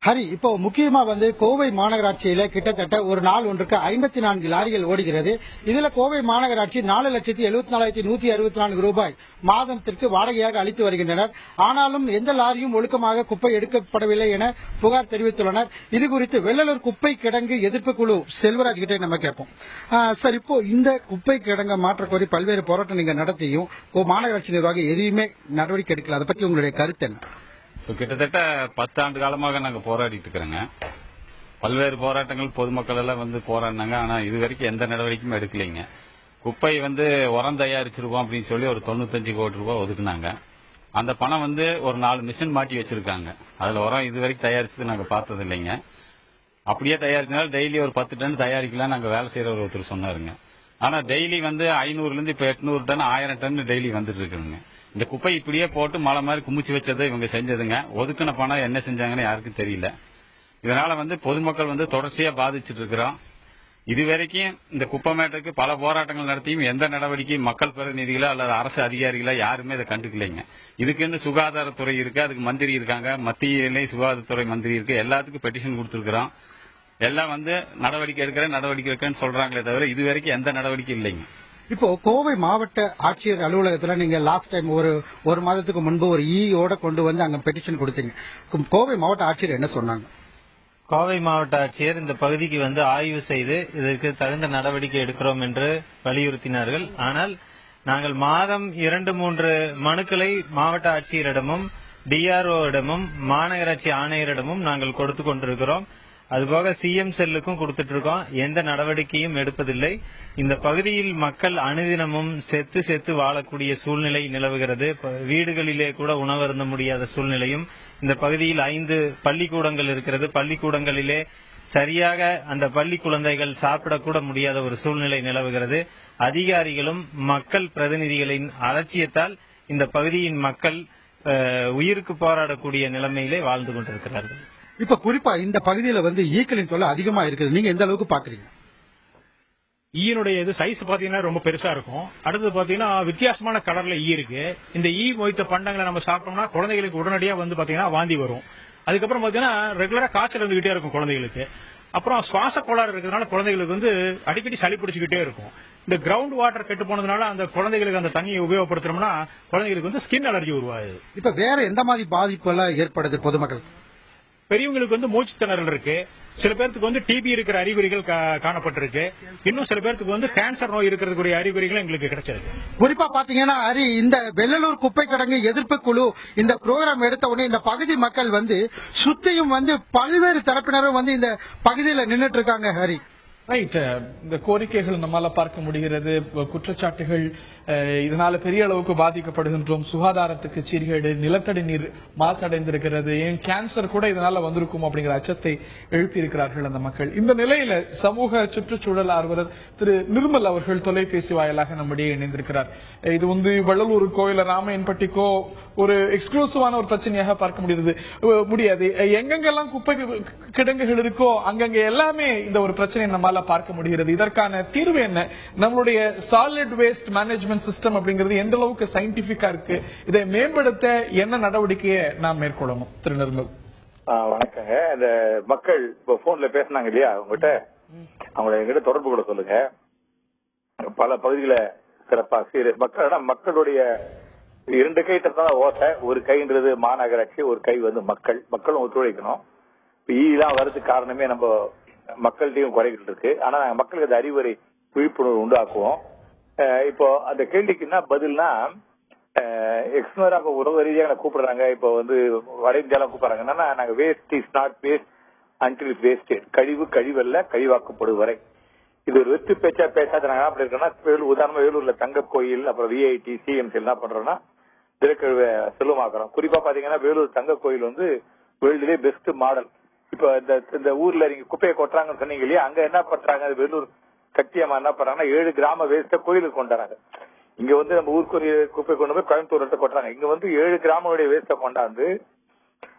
ஹரி, இப்போ முக்கியமா வந்து கோவை மாநகராட்சியில கிட்டத்தட்ட ஒரு நாள் ஒன்றுக்கு 54 லாரிகள் ஓடுகிறது. இதுல கோவை மாநகராட்சி 4,74,164 ரூபாய் மாதத்திற்கு வாடகையாக அளித்து வருகின்றனர். ஆனாலும் எந்த லாரியும் ஒழுக்கமாக குப்பை எடுக்கப்படவில்லை என புகார் தெரிவித்துள்ளனர். இது குறித்து வெள்ளலூர் குப்பை கிடங்கு எதிர்ப்பு குழு செல்வராஜ் கிட்டே நம்ம கேட்போம். சார், இப்போ இந்த குப்பை கிடங்க மாற்ற கோரி பல்வேறு போராட்டம் நீங்க நடத்தியும் மாநகராட்சி நிர்வாகம் எதுவுமே நடவடிக்கை எடுக்கல. அதை பற்றி உங்களுடைய கருத்து என்ன? கிட்டத்தட்ட 10 ஆண்டு காலமாக நாங்க போராடிட்டு இருக்கிறோங்க. பல்வேறு போராட்டங்கள் பொதுமக்கள் எல்லாம் வந்து போராடினாங்க. ஆனா இது வரைக்கும் எந்த நடவடிக்கையும் எடுக்கலைங்க. குப்பை வந்து உரம் தயாரிச்சிருக்கோம் அப்படின்னு சொல்லி ஒரு 95 கோடி ரூபாய் ஒதுக்குனாங்க. அந்த பணம் வந்து ஒரு 4 மிஷின் மாட்டி வச்சிருக்காங்க. அதுல உரம் இது வரைக்கும் தயாரிச்சது நாங்க பார்த்தது இல்லைங்க. அப்படியே தயாரிச்சனால டெய்லி ஒரு 10 டன் தயாரிக்கலாம் நாங்க வேலை செய்யற ஒருத்தர் சொன்னாருங்க. ஆனா டெய்லி வந்து 500 இருந்து இப்ப 800 டன் 1000 டன் டெய்லி வந்துட்டு இருக்குங்க. இந்த குப்பை இப்படியே போட்டு மழை மாதிரி குமிச்சு வச்சதை இவங்க செஞ்சதுங்க. ஒதுக்கின பணம் என்ன செஞ்சாங்கன்னு யாருக்கும் தெரியல. இதனால வந்து பொதுமக்கள் வந்து தொடர்ச்சியா பாதிச்சுட்டு இருக்கிறோம். இதுவரைக்கும் இந்த குப்பை மேட்டருக்கு பல போராட்டங்கள் நடத்தியும் எந்த நடவடிக்கையும் மக்கள் பிரதிநிதிகளோ அல்லது அரசு அதிகாரிகளோ யாருமே இதை கண்டுக்கலைங்க. இதுக்குன்னு சுகாதாரத்துறை இருக்கு, அதுக்கு மந்திரி இருக்காங்க, மத்தியிலே சுகாதாரத்துறை மந்திரி இருக்கு, எல்லாத்துக்கும் பெட்டிஷன் கொடுத்துருக்கிறோம். எல்லாம் வந்து நடவடிக்கை எடுக்கிறேன்னு சொல்றாங்களே தவிர இதுவரைக்கும் எந்த நடவடிக்கை இல்லைங்க. இப்போ கோவை மாவட்ட ஆட்சியர் அலுவலகத்துல நீங்க லாஸ்ட் டைம் ஒரு மாதத்துக்கு முன்பு ஒரு ஈயோட கொண்டு வந்து அங்க பெட்டிஷன் கொடுத்தீங்க. கோவை மாவட்ட ஆட்சியர் என்ன சொன்னாங்க? கோவை மாவட்ட ஆட்சியர் இந்த பகுதிக்கு வந்து ஆய்வு செய்து இதற்கு தகுந்த நடவடிக்கை எடுக்கிறோம் என்று வலியுறுத்தினார்கள். ஆனால் நாங்கள் மாதம் 2-3 மனுக்களை மாவட்ட ஆட்சியரிடமும் டிஆர்ஓ இடமும் மாநகராட்சி ஆணையரிடமும் நாங்கள் கொடுத்து கொண்டிருக்கிறோம். அதுபோக சிஎம் செல்லுக்கும் கொடுத்துட்டு இருக்கோம். எந்த நடவடிக்கையும் எடுப்பதில்லை. இந்த பகுதியில் மக்கள் அனுதினமும் செத்து வாழக்கூடிய சூழ்நிலை நிலவுகிறது. வீடுகளிலே கூட உணவருந்த முடியாத சூழ்நிலையும் இந்த பகுதியில் 5 பள்ளிக்கூடங்கள் இருக்கிறது. பள்ளிக்கூடங்களிலே சரியாக அந்த பள்ளி குழந்தைகள் சாப்பிடக்கூட முடியாத ஒரு சூழ்நிலை நிலவுகிறது. அதிகாரிகளும் மக்கள் பிரதிநிதிகளின் அலட்சியத்தால் இந்த பகுதியின் மக்கள் உயிருக்கு போராடக்கூடிய நிலைமையிலே வாழ்ந்து கொண்டிருக்கிறார்கள். இப்ப குறிப்பா இந்த பகுதியில வந்து ஈக்களின் தொல்லை அதிகமா இருக்குது. நீங்க எந்த அளவுக்கு பாக்குறீங்க? ஈயினுடைய இது சைஸ் பாத்தீங்கன்னா ரொம்ப பெருசா இருக்கும். அடுத்தது பாத்தீங்கன்னா வித்தியாசமான கலர்ல ஈ இருக்கு. இந்த ஈ மொய்த்த பண்டங்களை நம்ம சாப்பிட்டோம்னா குழந்தைகளுக்கு உடனடியா வந்து பாத்தீங்கன்னா வாந்தி வரும். அதுக்கப்புறம் பாத்தீங்கன்னா ரெகுலரா காய்ச்சல் வந்துகிட்டே இருக்கும் குழந்தைகளுக்கு. அப்புறம் சுவாச கோளாறு இருக்கிறதுனால குழந்தைகளுக்கு வந்து அடிக்கடி சளி பிடிச்சிக்கிட்டே இருக்கும். இந்த கிரவுண்ட் வாட்டர் கெட்டு போனதுனால அந்த குழந்தைகளுக்கு அந்த தண்ணியை உபயோகப்படுத்துறோம்னா குழந்தைகளுக்கு வந்து ஸ்கின் அலர்ஜி உருவாகுது. இப்ப வேற எந்த மாதிரி பாதிப்பு எல்லாம் ஏற்படுது பொதுமக்கள்? பெரியவங்களுக்கு வந்து மூச்சு திணறல் இருக்கு, சில பேருக்கு வந்து டிபி இருக்கிற அறிகுறிகள் காணப்பட்டிருக்கு, இன்னும் சில பேருக்கு வந்து கேன்சர் நோய் இருக்கிறதுக்குரிய அறிகுறிகள் எங்களுக்கு கிடைச்சிருக்கு. குறிப்பா பாத்தீங்கன்னா ஹரி, இந்த வெள்ளலூர் குப்பை கிடங்கு எதிர்ப்பு குழு இந்த ப்ரோக்ராம் எடுத்த உடனே இந்த பகுதி மக்கள் வந்து சுத்தியும் வந்து பல்வேறு தரப்பினரும் வந்து இந்த பகுதியில நின்றுட்டு இருக்காங்க. ஹரி, ரைட், இந்த கோரிக்கைகள் நம்மால பார்க்க முடிகிறது. குற்றச்சாட்டுகள் இதனால பெரிய அளவுக்கு பாதிக்கப்படுகின்றோம், சுகாதாரத்துக்கு சீர்கேடு, நிலத்தடி நீர் மாசடைந்திருக்கிறது, ஏன் கேன்சர் கூட இதனால வந்திருக்கும் அப்படிங்கிற அச்சத்தை எழுப்பியிருக்கிறார்கள் அந்த மக்கள். இந்த நிலையில சமூக சுற்றுச்சூழல் ஆர்வலர் திரு நிர்மல் அவர்கள் தொலைபேசி வாயிலாக நம்முடைய இணைந்திருக்கிறார். இது வந்து வள்ளலூருக்கோ இல்ல ராமையன்பட்டிக்கோ ஒரு எக்ஸ்க்ளூசிவான ஒரு பிரச்சனையாக பார்க்க முடியாது. எங்கெங்கெல்லாம் குப்பை கிடங்குகள் இருக்கோ அங்கங்க எல்லாமே இந்த ஒரு பிரச்சனை நம்மால பார்க்க முடிகிறது. இதற்கான தீர்வு என்ன? நம்மளுடைய சாலிட் வேஸ்ட் மேனேஜ்மெண்ட் சிஸ்டம் அப்படிங்கிறது எந்த அளவுக்கு சயின்டிபிக்கா இருக்கு? இதை மேம்படுத்த என்ன நடவடிக்கையை நாம் மேற்கொள்ளணும்? திரு நிர்மல். வணக்கங்க. இந்த மக்கள் இப்ப போன்ல பேசினாங்க இல்லையா, அவங்ககிட்ட அவங்கள எங்கிட்ட தொடர்பு கூட சொல்லுங்க. பல பகுதிகளை சிறப்பா மக்களுடைய 2 கை தான் ஓட்ட, ஒரு கைன்றது மாநகராட்சி, ஒரு கை வந்து மக்களும் ஒத்துழைக்கணும். இதெல்லாம் வர்றதுக்கு காரணமே நம்ம மக்கள்கிட்டையும் குறைகள் இருக்கு. ஆனா நாங்க மக்களுக்கு அந்த அறிவுரை விழிப்புணர்வு உண்டாக்குவோம். இப்போ அந்த கேள்விக்கு என்ன பதில்னா, எக்ஸ்னராக உறவு ரீதியாக கூப்பிடுறாங்க. இப்போ வந்து வட இந்தியாலாம் கூப்பிடுறாங்க. என்னன்னா, நாங்க waste is not waste until wasted, கழிவல்ல கழிவாக்கப்படும் வரை. இது ஒரு வெற்று பேச்சா பேசாத. நாங்க அப்படி இருக்கோம்னா, உதாரணமா வேலூர்ல தங்க கோயில், அப்புறம் விஐடி சிஎம்சி என்ன பண்றோம்னா திரைக்கழிவை செல்லுமாக்குறோம். குறிப்பா பாத்தீங்கன்னா வேலூர் தங்க கோயில் வந்து வேர்ல்டுலேயே பெஸ்ட் மாடல். இப்ப இந்த ஊர்ல நீங்க குப்பையை கொட்டுறாங்கன்னு சொன்னீங்க இல்லையா, அங்க என்ன பண்றாங்க, வேலூர் சக்தியம்மா என்ன பண்றாங்கன்னா 7 கிராம வேஸ்ட கோயிலுக்கு கொண்டாடுறாங்க. இங்க வந்து நம்ம ஊருக்கு குப்பை கொண்டு போய் கோயம்புத்தூர் கொட்டுறாங்க. இங்க வந்து 7 கிராமங்களுடைய வேஸ்ட கொண்டாந்து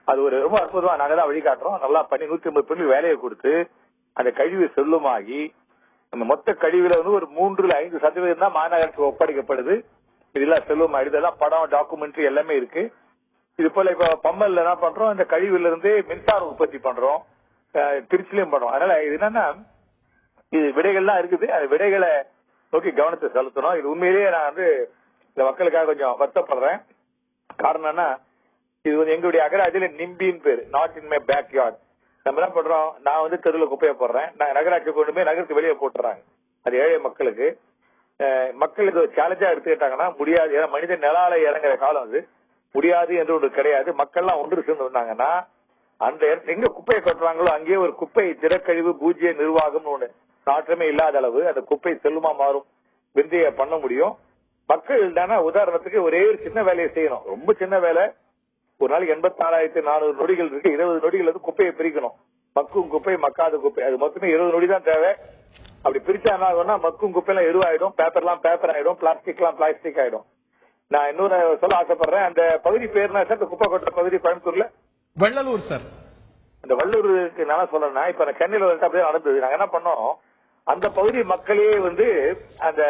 அது ஒரு ரொம்ப அற்புதமா நாங்க தான் வழிகாட்டுறோம். நல்லா பண்ணி 150 பேருக்கு வேலையை கொடுத்து அந்த கழிவு செல்லுமாகி அந்த மொத்த கழிவுல வந்து ஒரு 3-5% தான் மாநகராட்சி ஒப்படைக்கப்படுது. இதெல்லாம் செல்லுமாகி, இதெல்லாம் படம், டாக்குமெண்ட்ரி எல்லாமே இருக்கு. இது போல இப்ப பம்மல்ல என்ன பண்றோம், இந்த கழிவுல இருந்தே மின்சாரம் உற்பத்தி பண்றோம், திருச்சிலையும் பண்றோம். அதனால இது என்னன்னா, இது விடைகள்லாம் இருக்குது. அந்த விடைகளை நோக்கி கவனத்தை செலுத்தணும். இது உண்மையிலேயே நான் வந்து இந்த மக்களுக்காக கொஞ்சம் வருத்தப்படுறேன். காரணம் என்ன, இது வந்து எங்களுடைய அகராட்சியில நிம்பின்னு பேரு, not in my backyard. நம்ம என்ன பண்றோம், நான் வந்து தெருவில் குப்பையை போடுறேன், நான் நகராட்சி கொண்டு போய் நகரத்துக்கு வெளியே போட்டுறாங்க. அது ஏழை மக்களுக்கு. மக்கள் இது சேலஞ்சா எடுத்துக்கிட்டாங்கன்னா முடியாது. ஏன்னா மனிதன் நிலால இறங்குற காலம் அது, முடியாது என்று ஒன்று கிடையாது. மக்கள்லாம் ஒன்று சேர்ந்து வந்தாங்கன்னா அந்த எங்க குப்பையை கொட்டுறாங்களோ அங்கேயே ஒரு குப்பை திடக்கழிவு பூஜ்ய நிர்வாகம் ஒண்ணு நாற்றமே இல்லாத அளவு அந்த குப்பை செல்லுமா மாறும் விந்தைய பண்ண முடியும். மக்கள் தானே உதாரணத்துக்கு ஒரே ஒரு சின்ன வேலையை செய்யணும். ரொம்ப சின்ன வேலை. ஒரு நாளைக்கு 86,400 நொடிகள் இருக்கு. 20 நொடிகள் வந்து குப்பையை பிரிக்கணும். மக்கும் குப்பை, மக்காத குப்பை, அது மொத்தமே 20 நொடி தான் தேவை. அப்படி பிரிச்சா என்ன ஆகும்னா, மக்கும் குப்பையெல்லாம் எருவாயிடும், பேப்பர்லாம் பேப்பர் ஆயிடும், பிளாஸ்டிக்லாம் பிளாஸ்டிக் ஆயிடும். நான் இன்னொரு சொல்ல ஆசைப்படுறேன். அந்த பகுதி பேர் என்ன சார், குப்பை கொட்டுற பகுதி கோயம்புத்தூர்ல வெள்ளலூர் சார். அந்த வள்ளூருக்கு நான் சொல்றேன்னா, இப்ப சென்னையில அப்படியே நடந்தது. நாங்க என்ன பண்ணோம், அந்த பகுதி மக்களே வந்து அந்த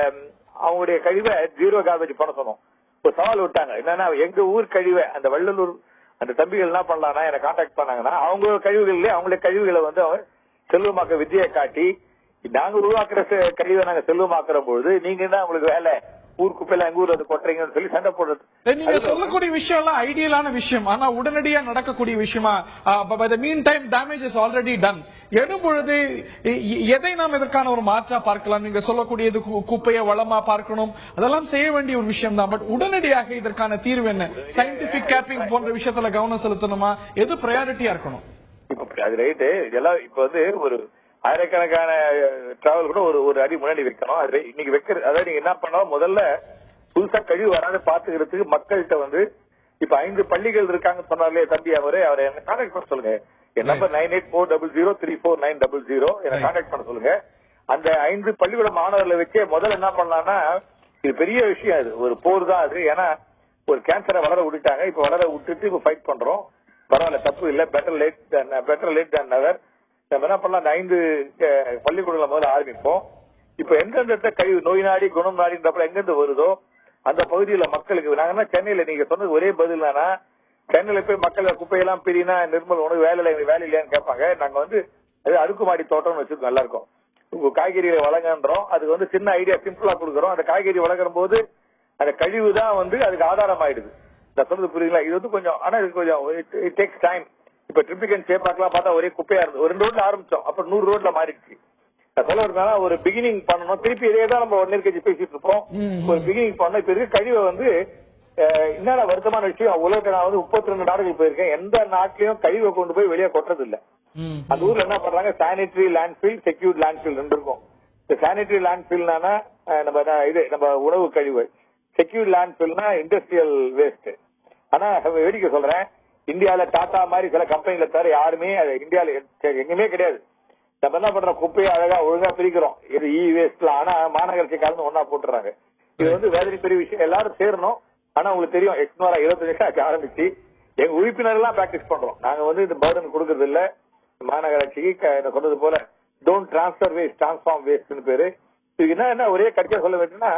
அவங்களுடைய கழிவை 0 கார்பேஜ் பண்ண சொன்னோம். ஒரு சவால் விட்டாங்க. என்னன்னா, எங்க ஊர் கழிவை அந்த வள்ளலூர் அந்த தம்பிகள் என்ன பண்ணலாம்னா என்ன கான்டாக்ட் பண்ணாங்கன்னா, அவங்க கழிவுகளிலே அவங்களுடைய கழிவுகளை வந்து அவங்க செல்வமாக்க வித்தியை காட்டி, நாங்க உருவாக்குற கழிவை நாங்க செல்வமாக்குற பொழுது நீங்க என்ன உங்களுக்கு வேலை, ஊர் குப்பையில எங்க ஊர்ல வந்து கொட்டுறீங்கன்னு சொல்லி சண்டை போடுறது. நீங்க சொல்லக்கூடிய விஷயம் எல்லாம் ஐடியலான விஷயம், ஆனா உடனடியா நடக்கக்கூடிய விஷயமா? Mean time damage is already done எனும் பொழுது எதை நாம் இதற்கான ஒரு மாற்றா பார்க்கலாம்? நீங்க சொல்லக்கூடியது குப்பையை வளமா பார்க்கணும், அதெல்லாம் செய்ய வேண்டிய ஒரு விஷயம் தான். பட் உடனடியாக இதற்கான தீர்வு என்ன? சயின்டிபிக் கேப்பிங் போன்ற விஷயத்துல கவனம் செலுத்தணுமா? எது பிரையாரிட்டியா இருக்கணும்? அது ரைட்டு. இதெல்லாம் இப்ப வந்து ஒரு ஆயிரக்கணக்கான டிராவல் கூட ஒரு அடி முன்னாடி வைக்கணும். அது இன்னைக்கு வைக்கிறது. அதாவது நீங்க என்ன பண்ணலாம், முதல்ல புதுசா கழிவு வராது பாத்துக்கிறதுக்கு மக்கள்கிட்ட வந்து இப்ப 5 பள்ளிகள் இருக்காங்க சொன்னார்லயே தம்பி, அவரை என்ன கான்டாக்ட் பண்ண சொல்லுங்க. என் நம்பர் 9840034900 என்ன கான்டாக்ட் பண்ண சொல்லுங்க. அந்த 5 பள்ளிக்கூட மாணவர்களை வச்சு முதல்ல என்ன பண்ணலாம்னா, இது பெரிய விஷயம், அது ஒரு போர் தான் அது. ஏன்னா ஒரு கேன்சரை வளர விட்டுட்டாங்க, இப்ப வளர விட்டுட்டு இப்ப ஃபைட் பண்றோம். பரவாயில்ல, தப்பு இல்ல, பெட்டர் லேட் than never. நம்ம என்ன பண்ணலாம், 5 பள்ளிக்கூடங்களை முதல்ல ஆரம்பிப்போம். இப்ப எந்தெந்த கழிவு நோய் நாடி குணம் நாடின்றப்ப எங்கிருந்து வருதோ அந்த பகுதியில மக்களுக்கு நாங்க சென்னையில நீங்க சொன்னது ஒரே பதில் தானா, சென்னையில போய் மக்கள் குப்பையெல்லாம் பிரினா நிர்மல் உனக்கு வேலை இல்லையான்னு கேட்பாங்க. நாங்க வந்து அது அடுக்குமாடி தோட்டம்னு வச்சிருக்கோம். நல்லா இருக்கும். காய்கறிகளை வழங்கன்றோம். அதுக்கு வந்து சின்ன ஐடியா சிம்பிளா கொடுக்குறோம். அந்த காய்கறி வழங்குற போது அந்த கழிவு தான் வந்து அதுக்கு ஆதாரம் ஆயிடுது. நான் சொல்றது புரியுதுங்களா? இது வந்து கொஞ்சம், ஆனா இது கொஞ்சம் இட் டேக்ஸ் டைம். இப்ப ட்ரிபிக் அண்ட் சேப்பாக்கெல்லாம் பார்த்தா ஒரே குப்பையா இருந்தது. ஒரு 2 ரோட்ல ஆரம்பிச்சோம், அப்புறம் 100 ரோட்ல மாறிடுச்சு. சொல்ல இருந்தா ஒரு பிகினிங் பண்ணணும். திருப்பி இதே தான் நம்ம 1 இயர் கழிச்சு பேசிட்டு இருப்போம். ஒரு பிகினிங் பண்ணணும். இப்ப இருக்க கழிவை வந்து என்னென்ன வருத்தமான விஷயம், உலகத்துல நான் வந்து 32 நாடுகள் போயிருக்கேன். எந்த நாட்டிலையும் கழிவை கொண்டு போய் வெளியே கொட்டுறது இல்ல. அந்த ஊர்ல என்ன பண்றாங்க, சானிட்டரி லேண்ட்ஃபில், செக்யூர்ட் லேண்ட்ஃபில் ரெண்டு இருக்கும். இந்த சானிட்டரி லேண்ட்ஃபில்னா நம்ம உணவு கழிவு, செக்யூர்ட் லேண்ட்ஃபில்னா இண்டஸ்ட்ரியல் வேஸ்ட். ஆனா வேடிக்கை சொல்றேன், இந்தியாவில டாடா மாதிரி சில கம்பெனில தவிர யாருமே இந்தியாவில எங்குமே கிடையாது. நம்ம என்ன பண்றோம், குப்பையை அழகா ஒழுங்கா பிரிக்கிறோம். இது வேஸ்ட்லாம். ஆனா மாநகராட்சி கலந்து ஒன்னா போட்டுறாங்க. இது வந்து வேதனை பெரிய விஷயம். எல்லாரும் சேரணும். ஆனா உங்களுக்கு தெரியும், எக்ஸ்னோரா 25 வருஷம் ஆரம்பிச்சு எங்க உறுப்பினர் எல்லாம் பிராக்டிஸ் பண்றோம். நாங்க வந்து இந்த பர்டன் கொடுக்கறது இல்ல மாநகராட்சிக்கு. சொன்னது போல டோன்ட் டிரான்ஸ்பர் வேஸ்ட், டிரான்ஸ்ஃபார்ம் வேஸ்ட்னு பேரு. இது என்ன ஒரே கட்சியா சொல்ல வேண்டும்னா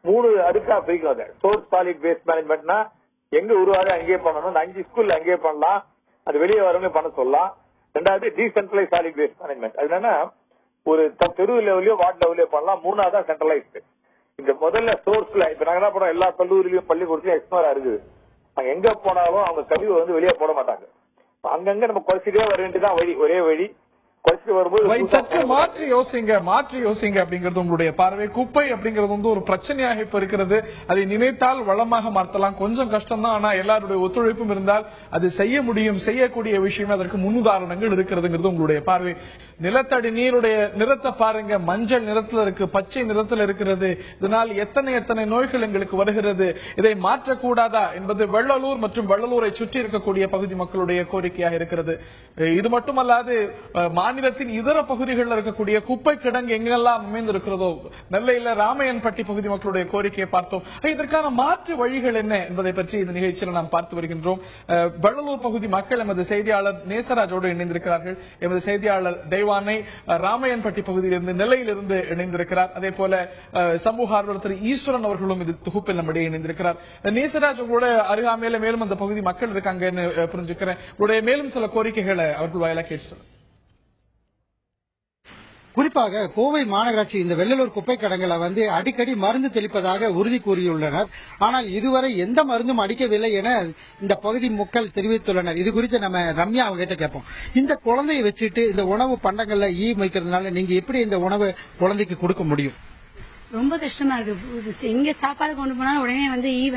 3 அடுக்கா பிரிக்கும். சோர்ஸ் சாலிட் வேஸ்ட் மேனேஜ்மெண்ட்னா எங்க உருவாது அங்கேயே பண்ணணும். இந்த 5 ஸ்கூல்ல அங்கேயே பண்ணலாம். அது வெளியே வரவங்க பண்ண சொல்லலாம். 2வது டீசென்ட்ரலைஸ் சாலிட் வேஸ்ட் மேனேஜ்மெண்ட். அது என்னன்னா ஒரு தெரு லெவலையோ வார்டு லெவலையோ பண்ணலாம். 3வது தான் சென்ட்ரலைஸ்டு. இந்த முதல்ல சோர்ஸ்ல இப்ப நாங்க என்ன பண்றோம், எல்லா கல்லூரியிலயும் பள்ளிக்கூடத்திலும் எக்ஸ்ப்ளோரா இருக்குது. அங்க எங்க போனாலும் அவங்க கழிவு வந்து வெளியே போட மாட்டாங்க. அங்கங்க நம்ம குறைச்சிட்டே வர வேண்டியதான் வழி, ஒரே வழி. மாற்றி யோசிங்க அப்படிங்கிறது உங்களுடைய பார்வை. குப்பை அப்படிங்கிறது வந்து ஒரு பிரச்சனையாக இப்ப இருக்கிறது. அதை நினைத்தால் வளமாக மாற்றலாம். கொஞ்சம் கஷ்டம் தான். ஆனா எல்லாருடைய ஒத்துழைப்பும் இருந்தால் அது செய்ய முடியும். செய்யக்கூடிய விஷயம். அதற்கு முன்னுதாரணங்கள் இருக்கிறதுங்கிறது உங்களுடைய பார்வை. நிலத்தடி நீருடைய நிறத்தை பாருங்க, மஞ்சள் நிறத்துல இருக்கு, பச்சை நிறத்துல இருக்கிறது. இதனால் எத்தனை நோய்கள் எங்களுக்கு வருகிறது. இதை மாற்றக்கூடாதா என்பது வெள்ளலூர் மற்றும் வெள்ளலூரை சுற்றி இருக்கக்கூடிய பகுதி மக்களுடைய கோரிக்கையாக இருக்கிறது. இது மட்டுமல்லாது மாநிலத்தின் இதர பகுதிகளில் இருக்கக்கூடிய குப்பை கிடங்கு எங்கெல்லாம் அமைந்திருக்கிறதோ, நெல்லையில ராமையன்பட்டி பகுதி மக்களுடைய கோரிக்கையை பார்த்தோம். இதற்கான மாற்று வழிகள் என்ன என்பதை பற்றி இந்த நிகழ்ச்சியில் நாம் பார்த்து வருகின்றோம். வெள்ளலூர் பகுதி மக்கள் எமது செய்தியாளர் நேசராஜோடு இணைந்திருக்கிறார்கள். எமது செய்தியாளர் தெய்வானை ராமையன்பட்டி பகுதியிலிருந்து, நெல்லையிலிருந்து இணைந்திருக்கிறார். அதே போல சமூக ஆர்வலர் திரு ஈஸ்வரன் அவர்களும் இது தொகுப்பில் நம்மிடையே இணைந்திருக்கிறார். நேசராஜ், உங்களோட அருகாமையில மேலும் அந்த பகுதி மக்கள் இருக்காங்கன்னு புரிஞ்சுக்கிறேன். உங்களுடைய மேலும் சில கோரிக்கைகளை அவர்கள் வாயிலாக கேட்டு. குறிப்பாக கோவை மாநகராட்சி இந்த வெள்ளலூர் குப்பை கிடங்குல வந்து அடிக்கடி மருந்து தெளிப்பதாக உறுதி கூறியுள்ளனர். ஆனால் இதுவரை எந்த மருந்தும் அடிக்கவில்லை என இந்த பகுதி மக்கள் தெரிவித்துள்ளனர். இது குறித்து நம்ம ரம்யா அவங்க கிட்ட கேட்போம். இந்த குழந்தையை வச்சுட்டு இந்த உணவு பண்டங்கள்ல வைக்கிறதுனால நீங்க எப்படி இந்த உணவு குழந்தைக்கு கொடுக்க முடியும்? ரொம்ப கஷ்டமா இருக்கு. எங்க சாப்பாடு கொண்டு போனா உடனே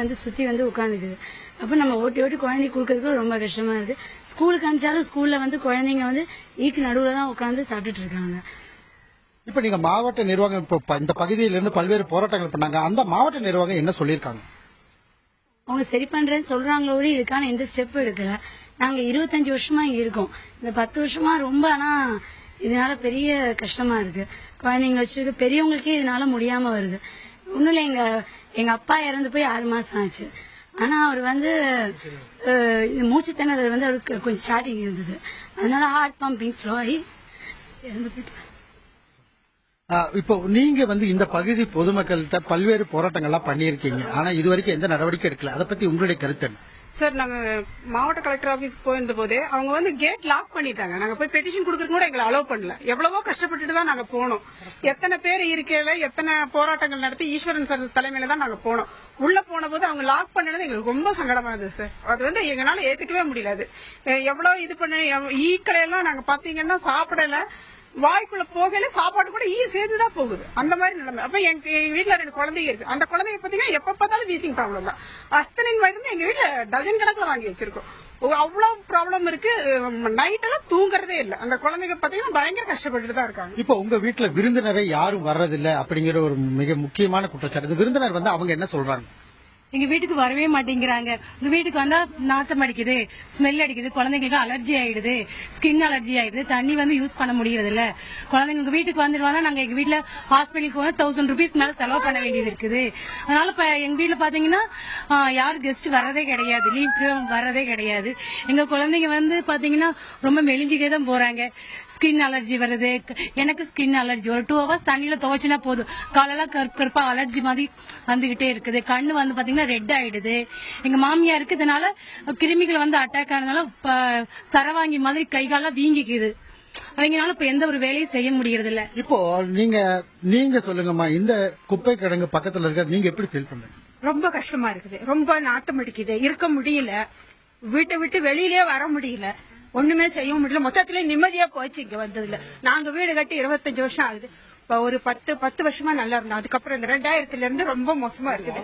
வந்து சுத்தி உட்காந்துக்குது. அப்ப நம்ம ஓட்டி குழந்தைக்கு கொடுக்கறதுக்கு ரொம்ப கஷ்டமா இருக்கு. ஸ்கூலுக்கு அனுப்பிச்சாலும் ஸ்கூல்ல குழந்தைங்க ஈக்கு நடுவுல தான் உட்காந்து சாப்பிட்டுட்டு இருக்காங்க. இப்ப நீங்க மாவட்ட நிர்வாகம் இந்த பகுதியிலிருந்து பல்வேறு போராட்டங்கள் பண்ணாங்க. அந்த மாவட்ட நிர்வாகம் என்ன சொல்லிருக்காங்க? அவங்க சரி பண்றேன்னு சொல்றாங்களோ, இதுக்கான எந்த ஸ்டெப் எடுக்கல. நாங்க 25 வருஷமா இங்க இருக்கோம். இந்த 10 வருஷமா ரொம்ப, ஆனா இதனால பெரிய கஷ்டமா இருக்கு. குழந்தைங்க வச்சிருக்க பெரியவங்களுக்கே இதனால முடியாம வருது. ஒண்ணும் இல்ல, எங்க அப்பா இறந்து போய் 6 மாசம் ஆச்சு. ஆனா அவர் மூச்சு திணறல் அவருக்கு கொஞ்சம் ஸ்டார்டிங் இருந்தது. அதனால ஹார்ட் பம்பிங் ஸ்லோ ஆகி இறந்து போயிட்டு. இப்போ நீங்க இந்த பகுதி பொதுமக்கள்கிட்ட பல்வேறு போராட்டங்கள்லாம் பண்ணியிருக்கீங்க. ஆனா இதுவரைக்கும் எந்த நடவடிக்கை எடுக்கல. அதை பத்தி உங்களுடைய கருத்து என்ன? சார், நாங்க மாவட்ட கலெக்டர் ஆபீஸ் போயிருந்த போதே அவங்க கேட் லாக் பண்ணிட்டாங்க. நாங்க போய் பெட்டிஷன் கொடுக்கறது கூட எங்களை அலோவ் பண்ணல. எவ்வளவோ கஷ்டப்பட்டுட்டு தான் நாங்க போனோம். எத்தனை பேர் இருக்கையில எத்தனை போராட்டங்கள் நடத்தி ஈஸ்வரன் சார் தலைமையில தான் நாங்க போனோம். உள்ள போன போது அவங்க லாக் பண்ணது எங்களுக்கு ரொம்ப சங்கடமா இருந்தது சார். அது எங்களால ஏத்துக்கவே முடியல. எவ்வளவு இது பண்ண ஈக்களை எல்லாம் நாங்க பாத்தீங்கன்னா சாப்பிடல, வாய்க்குள்ள போகல, சாப்பாடு கூட சேர்ந்துதான் போகுது. அந்த மாதிரி நிலைமை. அப்ப எங்க வீட்டுல 2 குழந்தைங்க இருக்கு. அந்த குழந்தைங்க பாத்தீங்கன்னா எப்ப பார்த்தாலும் வீசிங் ப்ராப்ளம் தான். அஸ்தனின் மருந்து எங்க வீட்டுல டஜன் கணக்குல வாங்கி வச்சிருக்கோம். அவ்வளவு ப்ராப்ளம் இருக்கு. நைட் எல்லாம் தூங்குறதே இல்ல. அந்த குழந்தைங்க பாத்தீங்கன்னா பயங்கர கஷ்டப்பட்டு தான் இருக்காங்க. இப்ப உங்க வீட்டுல விருந்தினரை யாரும் வர்றதில்லை அப்படிங்கிற ஒரு மிக முக்கியமான குற்றச்சாட்டு. விருந்தினர் அவங்க என்ன சொல்றாங்க? எங்க வீட்டுக்கு வரவே மாட்டேங்கிறாங்க. உங்க வீட்டுக்கு வந்தா நாத்தம் அடிக்குது, ஸ்மெல் அடிக்குது, குழந்தைங்களுக்கு அலர்ஜி ஆயிடுது, ஸ்கின் அலர்ஜி ஆயிடுது, தண்ணி யூஸ் பண்ண முடியறது இல்ல. குழந்தைங்க உங்க வீட்டுக்கு வந்துடுவாங்க, நாங்க எங்க வீட்டுல ஹாஸ்பிட்டலுக்கு 1000 ரூபீஸ் மேல செலவு பண்ண வேண்டியது இருக்குது. அதனால இப்ப எங்க வீட்டுல பாத்தீங்கன்னா யாரும் கெஸ்ட் வர்றதே கிடையாது, லீவுக்கு வர்றதே கிடையாது. எங்க குழந்தைங்க பாத்தீங்கன்னா ரொம்ப மெலிஞ்சிட்டே தான் போறாங்க. ஸ்கின் அலர்ஜி வருது. எனக்கு ஸ்கின் அலர்ஜி ஒரு 2 ஹவர்ஸ் தண்ணியில துவைச்சினா போதும், காலெல்லாம் கருப்பா அலர்ஜி மாதிரி வந்துகிட்டே இருக்குது. கண்ணு பாத்தீங்கன்னா ரெட் ஆயிடுது. எங்க மாமியாருக்கு இதனால கிருமிகள் அட்டாக் ஆனதுனால சரவாங்கி மாதிரி கைகால வீங்கிக்குது. அவங்களால இப்ப எந்த ஒரு வேலையும் செய்ய முடியறது இல்ல. இப்போ நீங்க சொல்லுங்கம்மா, இந்த குப்பை கிடங்கு பக்கத்துல இருக்க நீங்க எப்படி ஃபீல் பண்றீங்க? ரொம்ப கஷ்டமா இருக்குது, ரொம்ப நாட்டம் அடிக்குது, இருக்க முடியல, வீட்டை விட்டு வெளியிலே வர முடியல, ஒண்ணுமே செய்ய முடியல. மொத்தத்திலே நிம்மதியா போச்சு இங்க வந்ததுல. நாங்க வீடு கட்டி 25 வருஷம் ஆகுது. இப்ப ஒரு 10 வருஷமா நல்லா இருந்தோம். அதுக்கப்புறம் இந்த 2000ல இருந்து ரொம்ப மோசமா இருக்குது.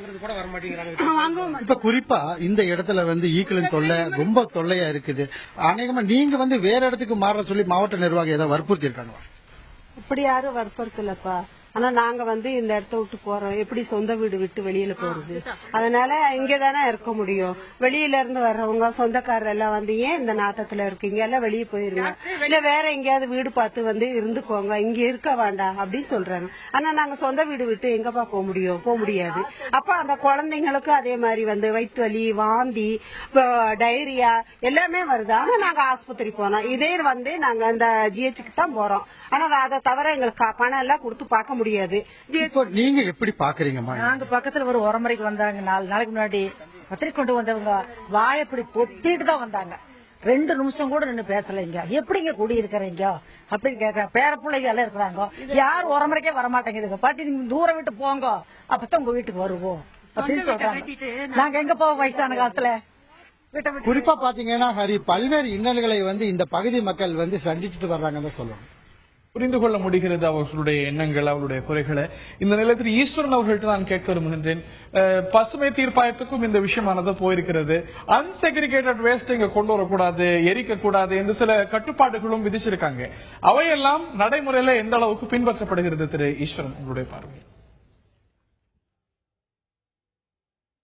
இப்ப குறிப்பா இந்த இடத்துல ஈக்களின் தொல்லை ரொம்ப தொல்லையா இருக்குது. அநேகமா நீங்க வேற இடத்துக்கு மாற சொல்லி மாவட்ட நிர்வாகம் ஏதாவது வற்புறுத்தி இருக்காங்க? இப்படி யாரும் வற்புறுத்தலப்பா. ஆனா நாங்க இந்த இடத்த விட்டு போறோம், எப்படி சொந்த வீடு விட்டு வெளியில போறது? அதனால இங்கதானே இருக்க முடியும். வெளியில இருந்து வர்றவங்க சொந்தக்காரர் எல்லாம் ஏன் இந்த நாட்டத்துல இருக்கீங்க, எல்லாம் வெளியே போயிருங்க, இல்ல வேற எங்கேயாவது வீடு பார்த்து இருந்துக்கோங்க, இங்க இருக்க வேண்டாம் அப்படின்னு சொல்றாங்க. ஆனா நாங்க சொந்த வீடு விட்டு எங்கப்பா போக முடியும்? போக முடியாது. அப்ப அந்த குழந்தைங்களுக்கு அதே மாதிரி வயிற்று வலி, வாந்தி, டைரியா எல்லாமே வருது. ஆனா நாங்க ஆஸ்பத்திரி போனோம், இதே நாங்க அந்த ஜிஹெச்சுக்கு தான் போறோம். ஆனா அதை தவிர எங்களுக்கு பணம் எல்லாம் கொடுத்து பார்க்க முடியாது. நீங்க எப்படி பாக்குறீங்க? நாங்க பக்கத்துல ஒரு உரமுறைக்கு வந்தாங்க 4 நாளைக்கு முன்னாடி. பத்திரிக்கை கொண்டு வந்தவங்க வாயப்படி பொத்திட்டு தான் வந்தாங்க. 2 நிமிஷம் கூட நின்று பேசலைங்க. எப்படிங்க குடி இருக்கிறீங்க அப்படின்னு கேட்க. பேர பிள்ளைங்க எல்லாம் இருக்கிறாங்க, யாரும் உரமுறைக்கே வரமாட்டேங்குதுங்க. பாட்டி நீங்க தூரம் விட்டு போங்க, அப்பதான் உங்க வீட்டுக்கு வருவோம் அப்படின்னு சொல்றாங்க. நாங்க எங்க போவோம் வயசான காலத்துல? குறிப்பா பாத்தீங்கன்னா ஹரி, பல்வேறு இன்னல்களை இந்த பகுதி மக்கள் சந்திச்சுட்டு வர்றாங்கன்னு சொல்லுவாங்க. புரிந்து கொள்ள முடிகிறது அவர்களுடைய எண்ணங்கள், அவர்களுடைய குறைகளை. இந்த நிலையத்தில் ஈஸ்வரன் அவர்கள்ட்ட நான் கேட்க விரும்புகின்றேன். பசுமை தீர்ப்பாயத்துக்கும் இந்த விஷயமானது போயிருக்கிறது. அன்செக்ரிகேட்டட் வேஸ்ட் இங்க கொண்டு வரக்கூடாது, எரிக்க கூடாது என்று சில கட்டுப்பாடுகளும் விதிச்சிருக்காங்க. அவையெல்லாம் நடைமுறையில எந்த அளவுக்கு பின்பற்றப்படுகிறது திரு ஈஸ்வரன், உங்களுடைய பார்வை?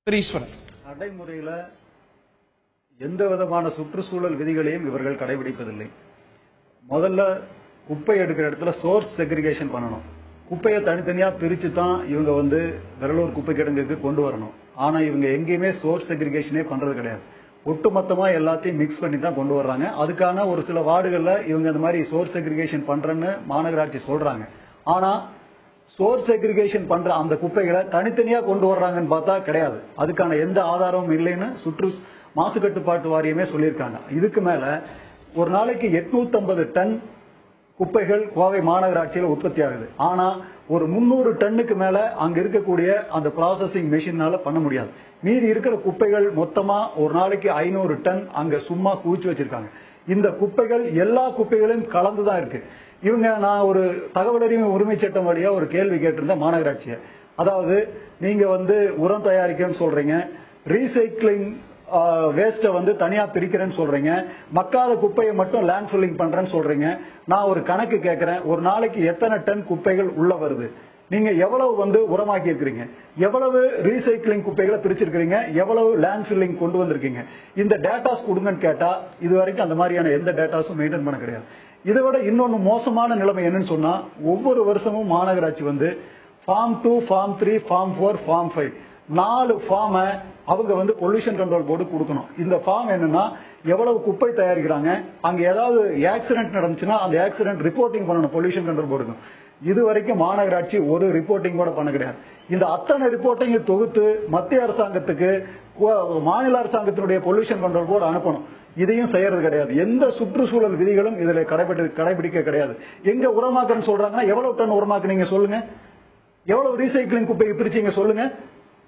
திரு ஈஸ்வரன், நடைமுறையில எந்த விதமான சுற்றுச்சூழல் விதிகளையும் இவர்கள் கடைபிடிப்பதில்லை. முதல்ல குப்பை எடுக்கிற இடத்துல சோர்ஸ் செக்ரிகேஷன் பண்ணணும். குப்பையை தனித்தனியா பிரிச்சு தான் இவங்க வெள்ளலூர் குப்பை கிடங்குக்கு கொண்டு வரணும். ஆனா இவங்க எங்கேயுமே சோர்ஸ் செக்ரிகேஷனே பண்றது கிடையாது. ஒட்டுமொத்தமா எல்லாத்தையும் மிக்ஸ் பண்ணி தான் கொண்டு வர்றாங்க. அதுக்கான ஒரு சில வார்டுகள்ல இவங்க இந்த மாதிரி சோர்ஸ் செக்ரிகேஷன் பண்றேன்னு மாநகராட்சி சொல்றாங்க. ஆனா சோர்ஸ் செக்ரிகேஷன் பண்ற அந்த குப்பைகளை தனித்தனியா கொண்டு வர்றாங்கன்னு பார்த்தா கிடையாது. அதுக்கான எந்த ஆதாரமும் இல்லைன்னு மாசு கட்டுப்பாட்டு வாரியமே சொல்லியிருக்காங்க. இதுக்கு மேல ஒரு நாளைக்கு 850 டன் குப்பைகள் கோவை மாநகராட்சியில் உற்பத்தி ஆகுது. ஆனா ஒரு 300 டன்னுக்கு மேல அங்க இருக்கக்கூடிய அந்த ப்ராசஸிங் மெஷினால பண்ண முடியாது. மீதி இருக்கிற குப்பைகள் மொத்தமா ஒரு நாளைக்கு 500 டன் அங்க சும்மா குவிச்சு வச்சிருக்காங்க. இந்த குப்பைகள் எல்லா குப்பைகளையும் கலந்துதான் இருக்கு. நான் ஒரு தகவல் அறிவு உரிமை சட்டம் வழியா ஒரு கேள்வி கேட்டிருந்தேன் மாநகராட்சியை. அதாவது நீங்க உரம் தயாரிக்கன்னு சொல்றீங்க, ரீசைக்கிளிங் வேஸ்ட தனியா பிரிக்கிறேன்னு சொல்றீங்க, மக்காத குப்பையை மட்டும் லேண்ட் ஃபில்லிங் பண்றேன்னு சொல்றீங்க. நான் ஒரு கணக்கு கேட்கிறேன், ஒரு நாளைக்கு எத்தனை டன் குப்பைகள் உள்ள வருது? நீங்க எவ்வளவு உரமாக்கி இருக்கிறீங்க, எவ்வளவு ரீசைக்கிளிங் குப்பைகளை பிரிச்சிருக்கீங்க, எவ்வளவு லேண்ட் ஃபில்லிங் கொண்டு வந்திருக்கீங்க? இந்த டேட்டாஸ் கொடுங்கன்னு கேட்டா இது வரைக்கும் அந்த மாதிரியான எந்த டேட்டாஸும் மெயின்டைன் பண்ண கிடையாது. இதை விட இன்னொன்னு மோசமான நிலைமை என்னன்னு சொன்னா, ஒவ்வொரு வருஷமும் மாநகராட்சி ஃபார்ம் 2, ஃபார்ம் 3, ஃபார்ம் 4, ஃபார்ம் 5 4 ஃபார்ம அவங்க பொல்யூஷன் கண்ட்ரோல் போர்டு கொடுக்கணும். இந்த ஃபார்ம் என்னன்னா, எவ்வளவு குப்பை தயாரிக்கிறாங்க, அங்க ஏதாவது ஆக்சிடென்ட் நடந்துச்சுன்னா அந்த ஆக்சிடென்ட் ரிப்போர்ட்டிங் பண்ணணும் பொல்யூஷன் கண்ட்ரோல் போர்டுக்கு. இது வரைக்கும் மாநகராட்சி ஒரு ரிப்போர்ட்டிங் கூட பண்ண கிடையாது. இந்த அத்தனை ரிப்போர்ட்டிங் தொகுத்து மத்திய அரசாங்கத்துக்கு மாநில அரசாங்கத்தினுடைய பொல்யூஷன் கண்ட்ரோல் போர்டு அனுப்பணும். இதையும் செய்யறது கிடையாது. எந்த சுற்றுச்சூழல் விதிகளும் இதுல கடைபிடிக்க கிடையாது. எங்க உரமாக்குன்னு சொல்றாங்கன்னா, எவ்வளவு டன் உரமாக்குனீங்க சொல்லுங்க, எவ்வளவு ரீசைக்கிளிங் குப்பையை பிரிச்சீங்க சொல்லுங்க,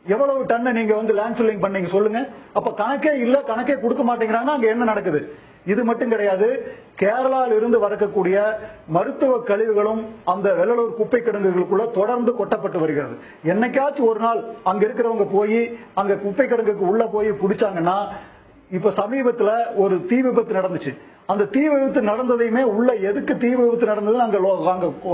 எவ்வளவு டன்னை நீங்க லேண்ட் ஃபில்லிங் பண்ணீங்க சொல்லுங்க. அப்ப கணக்கே இல்ல, கணக்கே கொடுக்க மாட்டேங்கிறாங்க. அங்க என்ன நடக்குது? இது மட்டும் கிடையாது, கேரளாவில் இருந்து வரக்கூடிய மருத்துவ கழிவுகளும் அந்த வெள்ளலூர் குப்பை கிடங்குகளுக்குள்ள தொடர்ந்து கொட்டப்பட்டு வருகிறது. என்னைக்காச்சும் ஒரு நாள் அங்க இருக்கிறவங்க போய் அங்க குப்பை கிடங்குக்கு உள்ள போய் பிடிச்சாங்கன்னா, இப்ப சமீபத்துல ஒரு தீ விபத்து நடந்துச்சு. அந்த தீ விபத்து நடந்ததையுமே உள்ள எதுக்கு தீ விபத்து நடந்தது அங்க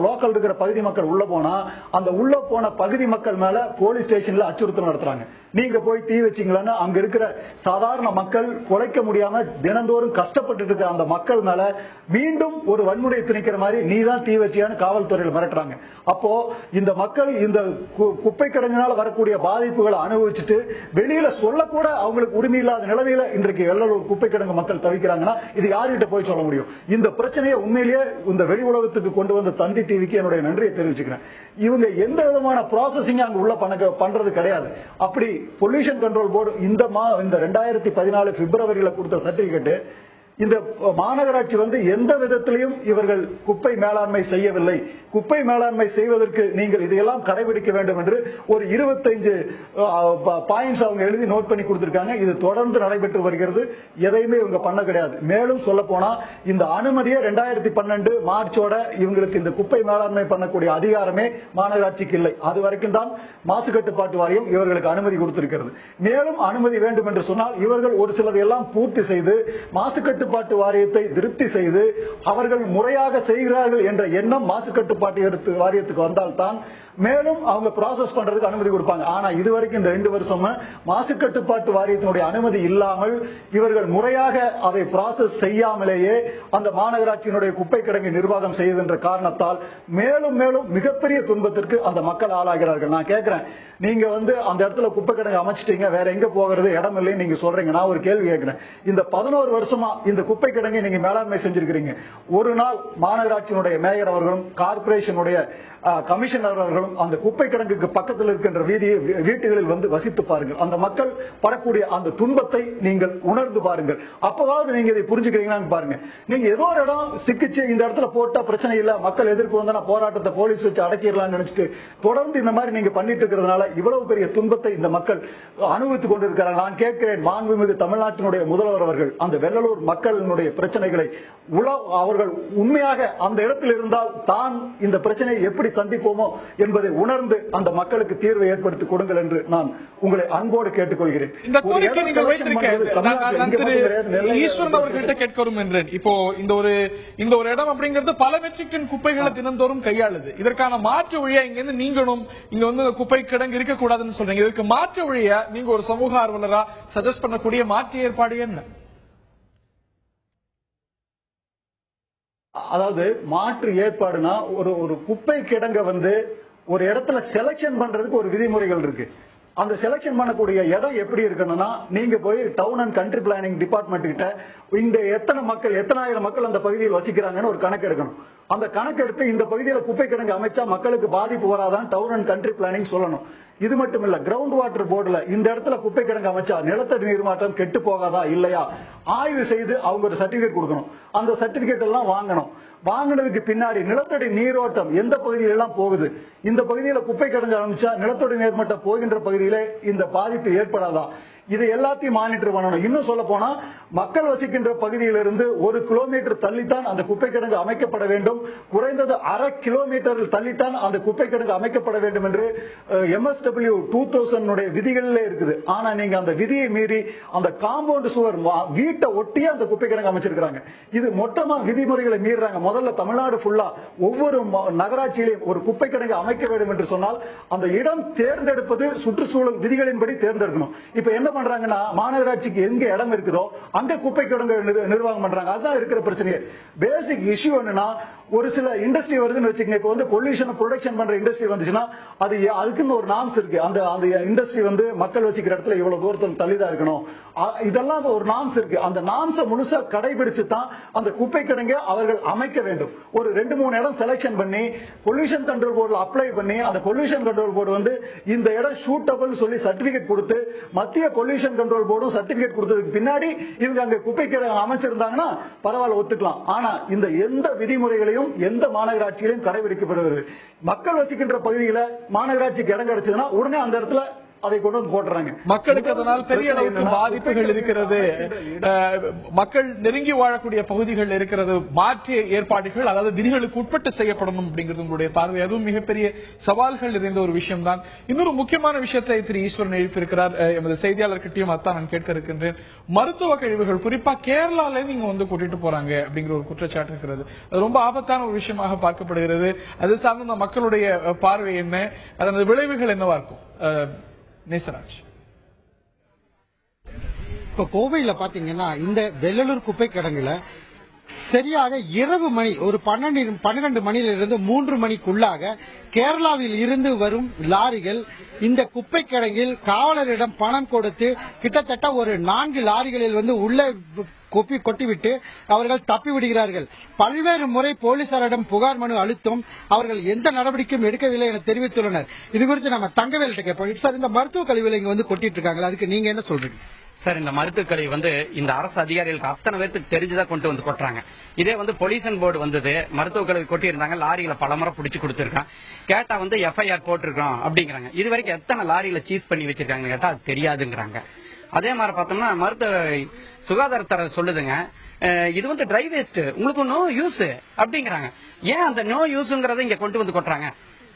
லோக்கல் இருக்கிற பகுதி மக்கள் உள்ள போனா, அந்த உள்ள போன பகுதி மக்கள் மேல போலீஸ் ஸ்டேஷன்ல அச்சுறுத்தல் நடத்துறாங்க. நீங்க போய் தீ வச்சீங்களான்னு அங்க இருக்கிற சாதாரண மக்கள் குலைக்க முடியாம தினந்தோறும் கஷ்டப்பட்டு இருக்கிற அந்த மக்கள் மேல மீண்டும் ஒரு வன்முறை திணிக்கிற மாதிரி நீ தான் தீ வச்சியான்னு காவல்துறையில் மிரட்டுறாங்க. அப்போ இந்த மக்கள் இந்த குப்பை கிடங்கினால வரக்கூடிய பாதிப்புகளை அனுபவிச்சுட்டு வெளியில சொல்லக்கூட அவங்களுக்கு உரிமை இல்லாத நிலைமையில இன்றைக்கு வெள்ளலூர் குப்பை கிடங்கு மக்கள் தவிக்கிறாங்கன்னா, இது யாரு போய் சொல்ல முடியும்? இந்த பிரச்சனையை உண்மையிலேயே இந்த வெளி உலகத்துக்கு கொண்டு வந்த தந்தி டிவிக்கு என்னுடைய நன்றியை தெரிவிச்சுக்கிறேன். இவங்க எந்த விதமான ப்ராசஸிங் அங்க உள்ள பண்றது கிடையாது. அப்படி பொல்யூஷன் கண்ட்ரோல் போர்டு இந்த 2014 பிப்ரவரியில கொடுத்த சர்டிபிகேட் இந்த மாநகராட்சி எந்த விதத்திலையும் இவர்கள் குப்பை மேலாண்மை செய்யவில்லை. குப்பை மேலாண்மை செய்வதற்கு நீங்கள் இதையெல்லாம் கடைபிடிக்க வேண்டும் என்று ஒரு 25 பாயிண்ட்ஸ் அவங்க எழுதி நோட் பண்ணி கொடுத்திருக்காங்க. இது தொடர்ந்து நடைபெற்று வருகிறது. எதையுமே இவங்க பண்ண கிடையாது. மேலும் சொல்ல போனா இந்த அனுமதியை 2012 மார்ச்சோட இவங்களுக்கு இந்த குப்பை மேலாண்மை பண்ணக்கூடிய அதிகாரமே மாநகராட்சிக்கு இல்லை. அது வரைக்கும் தான் மாசு கட்டுப்பாட்டு வாரியம் இவர்களுக்கு அனுமதி கொடுத்திருக்கிறது. மேலும் அனுமதி வேண்டும் என்று சொன்னால் இவர்கள் ஒரு சிலதையெல்லாம் பூர்த்தி செய்து மாசு கட்டுப்பாட்டு வாரியத்தை திருப்தி செய்து அவர்கள் முறையாக செய்கிறார்கள் என்ற எண்ணம் மாசு கட்டுப்பாட்டு வாரியத்துக்கு வந்தால்தான் மேலும் அவங்க ப்ராசஸ் பண்றதுக்கு அனுமதி கொடுப்பாங்க. ஆனா இதுவரைக்கும் இந்த 2 வருஷமா மாசு கட்டுப்பாட்டு வாரியத்தினுடைய அனுமதி இல்லாமல் இவர்கள் முறையாக அதை ப்ராசஸ் செய்யாமலேயே அந்த மாநகராட்சியினுடைய குப்பை கிடங்கை நிர்வாகம் செய்கின்ற காரணத்தால் மேலும் மேலும் மிகப்பெரிய துன்பத்திற்கு அந்த மக்கள் ஆளாகிறார்கள். நான் கேட்கிறேன், நீங்க அந்த இடத்துல குப்பை கிடங்கு அமைச்சிட்டீங்க, வேற எங்க போகிறது இடம் இல்லைன்னு நீங்க சொல்றீங்க. நான் ஒரு கேள்வி கேட்கிறேன், இந்த 11 வருஷமா இந்த குப்பை கிடங்கை நீங்க மேலாண்மை செஞ்சிருக்கிறீங்க. ஒரு நாள் மாநகராட்சியினுடைய மேயர் அவர்களும் கார்பரேஷனுடைய கமிஷனர் அவர்களும் அந்த குப்பை கிடங்குக்கு பக்கத்தில் இருக்கின்ற வீட்டுகளில் வசித்து பாருங்கள். அந்த மக்கள் படக்கூடிய அந்த துன்பத்தை நீங்கள் உணர்ந்து பாருங்கள். அப்பவாவது நீங்க இதை புரிஞ்சுக்கிறீங்களான்னு பாருங்க. நீங்க ஏதோ ஒரு இடம் சிக்கிச்சு இந்த இடத்துல போட்டா பிரச்சனை இல்ல, மக்கள் எதிர்ப்பு வந்தா போராட்டத்தை போலீஸ் வச்சு அடக்கிடலாம்னு நினைச்சிட்டு தொடர்ந்து இந்த மாதிரி நீங்க பண்ணிட்டு இருக்கிறதுனால இவ்வளவு பெரிய துன்பத்தை இந்த மக்கள் அனுபவித்துக் கொண்டிருக்கிறார்கள். நான் கேட்கிறேன், மாண்புமிகு தமிழ்நாட்டினுடைய முதல்வர் அவர்கள் அந்த வெள்ளலூர் மக்களினுடைய பிரச்சனைகளை அவர்கள் உண்மையாக அந்த இடத்தில் இருந்தால் தான் இந்த பிரச்சனையை எப்படி சந்திப்போமோ என்பதை உணர்ந்து அந்த மக்களுக்கு தீர்வை ஏற்படுத்தி கொடுங்கள் என்று நான் உங்களை அன்போடு கேட்டுக்கொள்கிறேன். இந்த கோரிக்கை நீங்கள் ஈஸ்வரன் அவர்கள்ட்ட கேட்க வரும் என்றேன். இப்போ இந்த ஒரு இடம் அப்படிங்கிறது பல மெட்ரிக் டன் குப்பைகளை தினந்தோறும் கையாளுது. இதற்கான மாற்று வழியா இங்க நீங்களும் இங்க குப்பை கிடங்கு இருக்கக்கூடாதுன்னு சொல்றீங்க. இதுக்கு மாற்று வழியா நீங்க ஒரு சமூக ஆர்வலரா சஜஸ்ட் பண்ணக்கூடிய மாற்று ஏற்பாடு என்ன? அதாவது மாற்று ஏற்பாடுனா ஒரு குப்பை கிடங்க ஒரு இடத்துல செலக்ஷன் பண்றதுக்கு ஒரு விதிமுறைகள் இருக்கு. அந்த செலக்ஷன் பண்ணக்கூடிய இடம் எப்படி இருக்கணும்னா, நீங்க போய் town and country planning department கிட்ட இந்த எத்தனாயிரம் மக்கள் அந்த பகுதியில் வசிக்கிறாங்கன்னு ஒரு கணக்கு எடுக்கணும். அந்த கணக்கு எடுத்து இந்த பகுதியில் குப்பை கிடங்கு அமைச்சா மக்களுக்கு பாதிப்பு வராதான் டவுன் அண்ட் கண்ட்ரி பிளானிங் சொல்லணும். இது மட்டும் இல்ல, கிரவுண்ட் வாட்டர் போர்டுல இந்த இடத்துல குப்பை கிடங்கு அமைச்சா நிலத்தடி நீர்மாற்றம் கெட்டு போகாதா இல்லையா ஆய்வு செய்து அவங்க ஒரு சர்டிபிகேட் கொடுக்கணும். அந்த சர்டிபிகேட் எல்லாம் வாங்கணும். வாங்கினதுக்கு பின்னாடி நிலத்தடி நீரோட்டம் எந்த பகுதியில எல்லாம் போகுது, இந்த பகுதியில குப்பை கிடங்கு அமைச்சா நிலத்தடி நீர்மட்டம் போகின்ற பகுதியில இந்த பாதிப்பு ஏற்படாதா, இதை எல்லாத்தையும் மானிட்டர் பண்ணணும். இன்னும் சொல்ல போனா மக்கள் வசிக்கின்ற பகுதியிலிருந்து 1 கிலோமீட்டர் தள்ளித்தான் அந்த குப்பை கிடங்கு அமைக்கப்பட வேண்டும். குறைந்தது 1/2 கிலோமீட்டர் தள்ளித்தான் அந்த குப்பை கிடங்கு அமைக்கப்பட வேண்டும் என்று MSW 2000 விதிகளிலே இருக்குது. ஆனா நீங்க அந்த விதியை மீறி அந்த காம்பவுண்ட் சுவர் வீட்டை ஒட்டியே அந்த குப்பை கிடங்கு அமைச்சிருக்காங்க. இது மொத்தமா விதிமுறைகளை மீறாங்க. முதல்ல தமிழ்நாடு ஃபுல்லா ஒவ்வொரு நகராட்சியிலையும் ஒரு குப்பை கிடங்கு அமைக்க வேண்டும் என்று சொன்னால் அந்த இடம் தேர்ந்தெடுப்பது சுற்றுச்சூழல் விதிகளின்படி தேர்ந்தெடுக்கணும். இப்ப என்ன பண்றாங்கன்னா, மாநகராட்சிக்கு எங்க இடம் இருக்குதோ அங்க குப்பை கிடங்கு நிர்வாகம் பண்றாங்க. அதுதான் இருக்கிற பிரச்சனை. பேசிக் இஷ்யூ என்னன்னா, ஒரு சில இண்டஸ்ட்ரி வருதுன்னு வச்சுக்கோங்க. இப்ப பொல்யூஷன் ப்ரொடக்ஷன் பண்ற இண்டஸ்ட்ரி வந்துச்சுன்னா அதுக்குன்னு ஒரு நாம்ஸ் இருக்கு. அந்த இண்டஸ்ட்ரி மக்கள் வச்சுக்கிற இடத்துல இவ்வளவு தூரத்தில் தள்ளிதான் இருக்கணும். இதெல்லாம் ஒரு நாம்ஸ் இருக்கு. அந்த நாம்ஸை முழுசா கடைபிடிச்சு தான் அந்த குப்பை கிடங்கு அவர்கள் அமைக்க வேண்டும். ஒரு 2-3 இடம் செலக்ஷன் பண்ணி பொல்யூஷன் கண்ட்ரோல் போர்டுல அப்ளை பண்ணி அந்த பொல்யூஷன் கண்ட்ரோல் போர்டு இந்த இடம் சூட்டபிள் சொல்லி சர்டிபிகேட் கொடுத்து மத்திய பொல்யூஷன் கண்ட்ரோல் போர்டும் சர்டிபிகேட் கொடுத்ததுக்கு பின்னாடி இவங்க அங்க குப்பை கிடங்கு அமைச்சிருந்தாங்கன்னா பரவாயில்ல, ஒத்துக்கலாம். ஆனா இந்த எந்த விதிமுறைகளையும் எந்த மாநகராட்சியிலும் கடைபிடிக்கப்படுகிறது. மக்கள் வசிக்கின்ற பகுதியில மாநகராட்சிக்கு இடம் கிடைச்சதுன்னா உடனே அந்த இடத்துல அதை கொண்டு வந்து போட்டுறாங்க. மக்களுக்கு அதனால் பெரிய அளவுக்கு பாதிப்புகள் இருக்கிறது. மக்கள் நெருங்கி வாழக்கூடிய பகுதிகள் இருக்கிறது. மாற்றிய ஏற்பாடுகள், அதாவது விதிகளுக்கு உட்பட்டு செய்யப்படணும் அப்படிங்கிறது உங்களுடைய பார்வை. அதுவும் மிகப்பெரிய சவால்கள் நிறைந்த ஒரு விஷயம் தான். இன்னொரு முக்கியமான விஷயத்தை திரு ஈஸ்வரன் எழுப்பியிருக்கிறார். எமது செய்தியாளர்கிட்டையும் அதான் நான் கேட்க இருக்கின்றேன். மருத்துவ கழிவுகள் குறிப்பா கேரளால நீங்க கூட்டிட்டு போறாங்க அப்படிங்கிற ஒரு குற்றச்சாட்டு இருக்கிறது. அது ரொம்ப ஆபத்தான ஒரு விஷயமாக பார்க்கப்படுகிறது. அது சார்ந்த மக்களுடைய பார்வை என்ன, அதனது விளைவுகள் என்னவா இருக்கும்? நேசராஜ், இப்ப கோவையில பாத்தீங்கன்னா இந்த வெள்ளலூர் குப்பை கிடங்குல சரியாக இரவு மணி ஒரு 12 மணியிலிருந்து 3 மணிக்குள்ளாக கேரளாவில் இருந்து வரும் லாரிகள் இந்த குப்பை கிடங்கில் காவலரிடம் பணம் கொடுத்து கிட்டத்தட்ட ஒரு 4 லாரிகளில் உள்ளே கொட்டிவிட்டு அவர்கள் தப்பி விடுகிறார்கள். பல்வேறு முறை போலீசாரிடம் புகார் மனு அளித்தும் அவர்கள் எந்த நடவடிக்கையும் எடுக்கவில்லை என தெரிவித்துள்ளனர். இது குறித்து நம்ம தங்கவேல்கிட்ட கேட்போம். சார், இந்த மருத்துவ கழிவுகளை இங்க கொட்டிட்டு இருக்காங்க, அதுக்கு நீங்க என்ன சொல்றீங்க? சார் இந்த மருத்துவக் கழிவு வந்து இந்த அரசு அதிகாரிகளுக்கு அத்தனை பேருக்கு தெரிஞ்சுதான் கொண்டு வந்து கொட்டுறாங்க. இதே வந்து பொல்யூஷன் போர்டு வந்தது, மருத்துவக் கழிவு கொட்டி இருந்தாங்க, லாரிகளை பலமுறை பிடிச்சு கொடுத்துருக்கான். கேட்டா வந்து எஃப்ஐஆர் போட்டிருக்கோம் அப்படிங்கிறாங்க. இது வரைக்கும் எத்தனை லாரிகளை சீஸ் பண்ணி வச்சிருக்காங்கன்னு கேட்டா அது தெரியாதுங்கிறாங்க. அதே மாதிரி பார்த்தோம்னா மருத்துவ சுகாதாரத்துறை சொல்லுதுங்க, இது வந்து ட்ரை வேஸ்ட், உங்களுக்கு நோ யூஸ் அப்படிங்கிறாங்க. ஏன் அந்த நோ யூஸ்ங்கிறத இங்க கொண்டு வந்து கொட்டுறாங்க?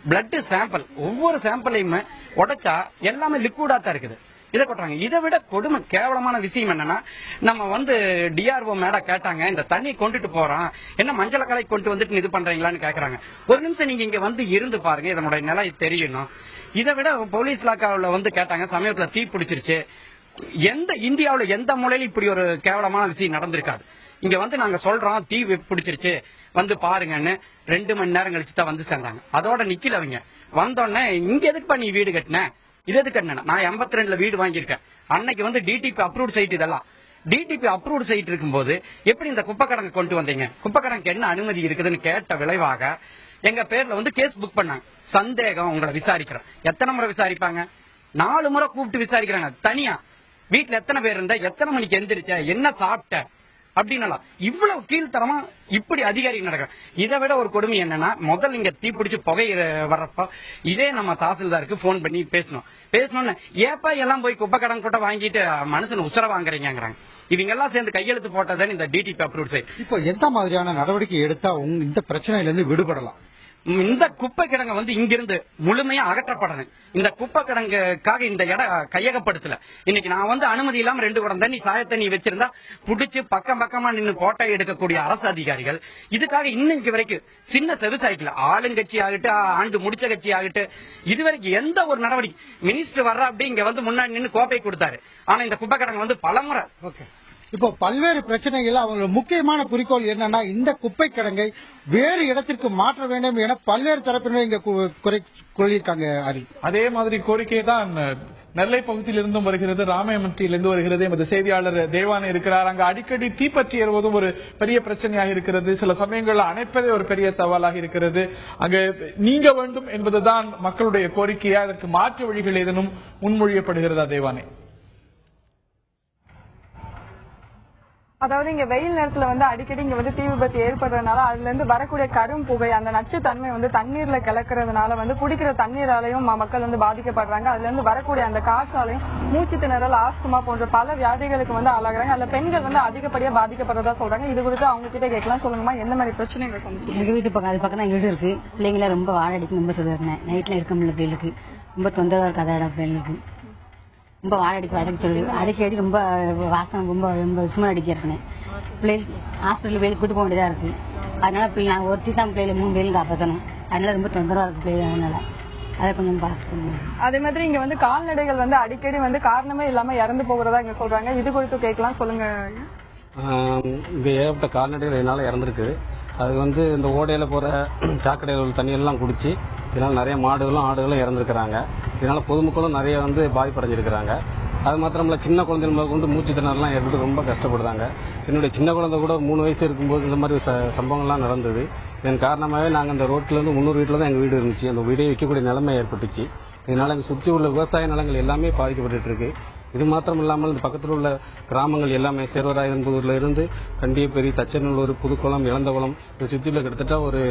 பிளட் சாம்பிள், ஒவ்வொரு சாம்பிளையுமே உடைச்சா எல்லாமே லிக்விடா தான் இருக்குது, இதை கொட்டுறாங்க. இதை விட கொடுமை கேவலமான விஷயம் என்னன்னா, நம்ம வந்து டிஆர்ஓ மேடம் கேட்டாங்க, இந்த தண்ணி கொண்டுட்டு போறோம், என்ன மஞ்சள் கலை கொண்டு வந்துட்டு இது பண்றீங்களான்னு கேக்குறாங்க. ஒரு நிமிஷம் நீங்க இங்க வந்து இருந்து பாருங்க, இதனுடைய நிலை தெரியணும். இதை விட போலீஸ் இலாக்காவில் வந்து கேட்டாங்க, சமயத்துல தீ பிடிச்சிருச்சு. இந்தியாவில் எந்த மூலையிலும் இப்படி ஒரு கேவலமான விஷயம் நடந்திருக்காது. இங்க வந்து நாங்க சொல்றோம் தீ பிடிச்சிருச்சு வந்து பாருங்கன்னு 2 மணி நேரம் கழிச்சு தான் வந்து சேர்ந்தாங்க. அதோட நிக்கல அவங்க. வந்தோடனே இங்க எதுக்குப்பா நீ வீடு கட்டின, இது எதுக்கு கட்டின? நான் 82 வீடு வாங்கியிருக்கேன். அன்னைக்கு வந்து டிடிபி அப்ரூவ்ட் சைட், இதெல்லாம் டிடிபி அப்ரூவ்ட் சைட் இருக்கும்போது எப்படி இந்த குப்பை கடங்கு கொண்டு வந்தீங்க, குப்பை கடங்கு என்ன அனுமதி இருக்குதுன்னு கேட்ட விளைவாக எங்க பேர்ல வந்து கேஸ் புக் பண்ணாங்க. சந்தேகம், உங்களை விசாரிக்கிறோம். எத்தனை முறை விசாரிப்பாங்க? 4 முறை கூப்பிட்டு விசாரிக்கிறாங்க. தனியா வீட்டுல எத்தனை பேர் இருந்தா, எத்தனை மணிக்கு எந்திரிச்ச, என்ன சாப்பிட்ட அப்படின்னு இவ்வளவு கீழ்த்தரமா இப்படி அதிகாரிகள் நடக்கும். இதை விட ஒரு கொடுமை என்னன்னா, முதல்ல இங்க தீப்பிடிச்சு புகை வர்றப்ப இதே நம்ம தாசில்தாருக்கு போன் பண்ணி பேசணும்னு, ஏப்பா எல்லாம் போய் குப்பை கடன் கூட வாங்கிட்டு மனுஷன் உசர வாங்குறீங்கிறாங்க. இவங்க எல்லாம் சேர்ந்து கையெழுத்து போட்டதான் இந்த டிடிபி அப்ரூவ் சைட். இப்போ எந்த மாதிரியான நடவடிக்கை எடுத்தா இந்த பிரச்சனையில இருந்து விடுபடலாம்? இந்த குப்பை கிடங்க வந்து இங்கிருந்து முழுமையா அகற்றப்படணும். இந்த குப்பை கிடங்குக்காக இந்த இடம் கையகப்படுத்தல. இன்னைக்கு நான் வந்து அனுமதி இல்லாம 2 குடம் தண்ணி சாய தண்ணி வச்சிருந்தா புடிச்சு பக்கமா நின்று போட்டோ எடுக்கக்கூடிய அரசு அதிகாரிகள் இதுக்காக இன்னைக்கு வரைக்கும் சின்ன செவிசாய்க்கல. ஆளுங்கட்சி ஆகட்டும், ஆண்டு முடிச்ச கட்சி ஆகட்டும், இதுவரைக்கும் எந்த ஒரு நடவடிக்கை. மினிஸ்டர் வர்ற அப்படி இங்க வந்து முன்னாடி நின்று கோப்பை கொடுத்தாரு. ஆனா இந்த குப்பை கிடங்கு வந்து பலமுறை இப்போ பல்வேறு பிரச்சனைகள் அவங்க முக்கியமான குறிக்கோள் என்னன்னா, இந்த குப்பை கிடங்கை வேறு இடத்திற்கு மாற்ற வேண்டும் என பல்வேறு தரப்பினர் இங்க சொல்லியிருக்காங்க. அதே மாதிரி கோரிக்கை தான் நெல்லை பகுதியிலிருந்தும் வருகிறது, ராமயமட்டியிலிருந்து வருகிறது. எமது செய்தியாளர் தேவான இருக்கிறார். அங்க அடிக்கடி தீப்பற்றி ஏறுவதும் ஒரு பெரிய பிரச்சனையாக இருக்கிறது. சில சமயங்களில் அணைப்பதே ஒரு பெரிய சவாலாக இருக்கிறது. அங்க நீங்க வேண்டும் என்பதுதான் மக்களுடைய கோரிக்கையா? அதற்கு மாற்று வழிகள் ஏதேனும் முன்மொழியப்படுகிறதா தேவானே? அதாவது இங்க வெயில் நேரத்துல வந்து அடிக்கடி இங்க வந்து தீ விபத்து ஏற்படுறதுனால அதுல இருந்து வரக்கூடிய கரும் புகை, அந்த நச்சுத்தன்மை வந்து தண்ணீர்ல கலக்கிறதுனால வந்து குடிக்கிற தண்ணீராலையும் மக்கள் வந்து பாதிக்கப்படுறாங்க. அதுல இருந்து வரக்கூடிய அந்த காற்றாலையும் மூச்சு திணறல், ஆஸ்துமா போன்ற பல வியாதிகளுக்கு வந்து ஆளாகிறாங்க. அதுல பெண்கள் வந்து அதிகப்படியா பாதிக்கப்படுறதா சொல்றாங்க. இது குறித்து அவங்க கிட்ட கேட்கலாம். சொல்லுங்கம்மா, எந்த மாதிரி பிரச்சனைகள்? எங்க வீட்டு பக்கம் அது பக்கம் தான் வீடு இருக்கு. பிள்ளைங்கள ரொம்ப வாழடிக்கு ரொம்ப சொல்லிருந்தேன். நைட்ல இருக்க முடியல, பிள்ளைகளுக்கு ரொம்ப தொந்தரவா இருக்கு. அதோட பிள்ளைங்களுக்கு ரொம்ப வாழடிக்க சொல்லி அடிக்கடி ரொம்ப வாசம் ரொம்ப சும்மா அடிக்க இருக்கேன். பிள்ளைகள் ஹாஸ்பிட்டல் போய் கூட்டு போக வேண்டியதா இருக்கு. அதனால நாங்கள் ஒருத்தி தான் பிள்ளைகளை 3 பேரும் காப்பாற்றணும். அதனால ரொம்ப தொந்தரவா இருக்கு பிள்ளைகள். அதனால அதை கொஞ்சம் பார்க்கணும். அதே மாதிரி இங்க வந்து கால்நடைகள் வந்து அடிக்கடி வந்து காரணமே இல்லாம இறந்து போகிறதா இங்க சொல்றாங்க. இது குறித்து கேட்கலாம். சொல்லுங்க. இங்க ஏகப்பட்ட கால்நடைகள் இதனால இறந்துருக்கு. அது வந்து இந்த ஓடையில போற சாக்கடையில் உள்ள தண்ணியெல்லாம் குடிச்சு இதனால நிறைய மாடுகளும் ஆடுகளும் இறந்துருக்கிறாங்க. இதனால பொதுமக்களும் நிறைய வந்து பாதிப்படைஞ்சிருக்கிறாங்க. அது மாத்திரமில்ல, சின்ன குழந்தைகள் கொண்டு மூச்சு திணறலாம் ஏற்பட்டு ரொம்ப கஷ்டப்படுறாங்க. என்னுடைய சின்ன குழந்தை கூட 3 வயசு இருக்கும்போது இந்த மாதிரி சம்பவங்கள்லாம் நடந்தது. இதன் காரணமாகவே நாங்கள் அந்த ரோட்ல இருந்து 300 வீட்டில் தான் எங்கள் வீடு இருந்துச்சு. அந்த வீடை விற்கக்கூடிய நிலைமை ஏற்பட்டுச்சு. இதனால எங்கள் சுற்றி உள்ள விவசாய நிலங்கள் எல்லாமே பாதிக்கப்பட்டு இருக்கு. இது மாத்திரம் இல்லாமல் இந்த பக்கத்தில் உள்ள கிராமங்கள் எல்லாமே சேர்வராயன்புதூர்ல இருந்து கண்டியப்பேரி, தச்சநல்லூர், புதுக்குளம், இளந்தகுளம் இதை சுற்றியுள்ள கிட்டத்தட்ட ஒரு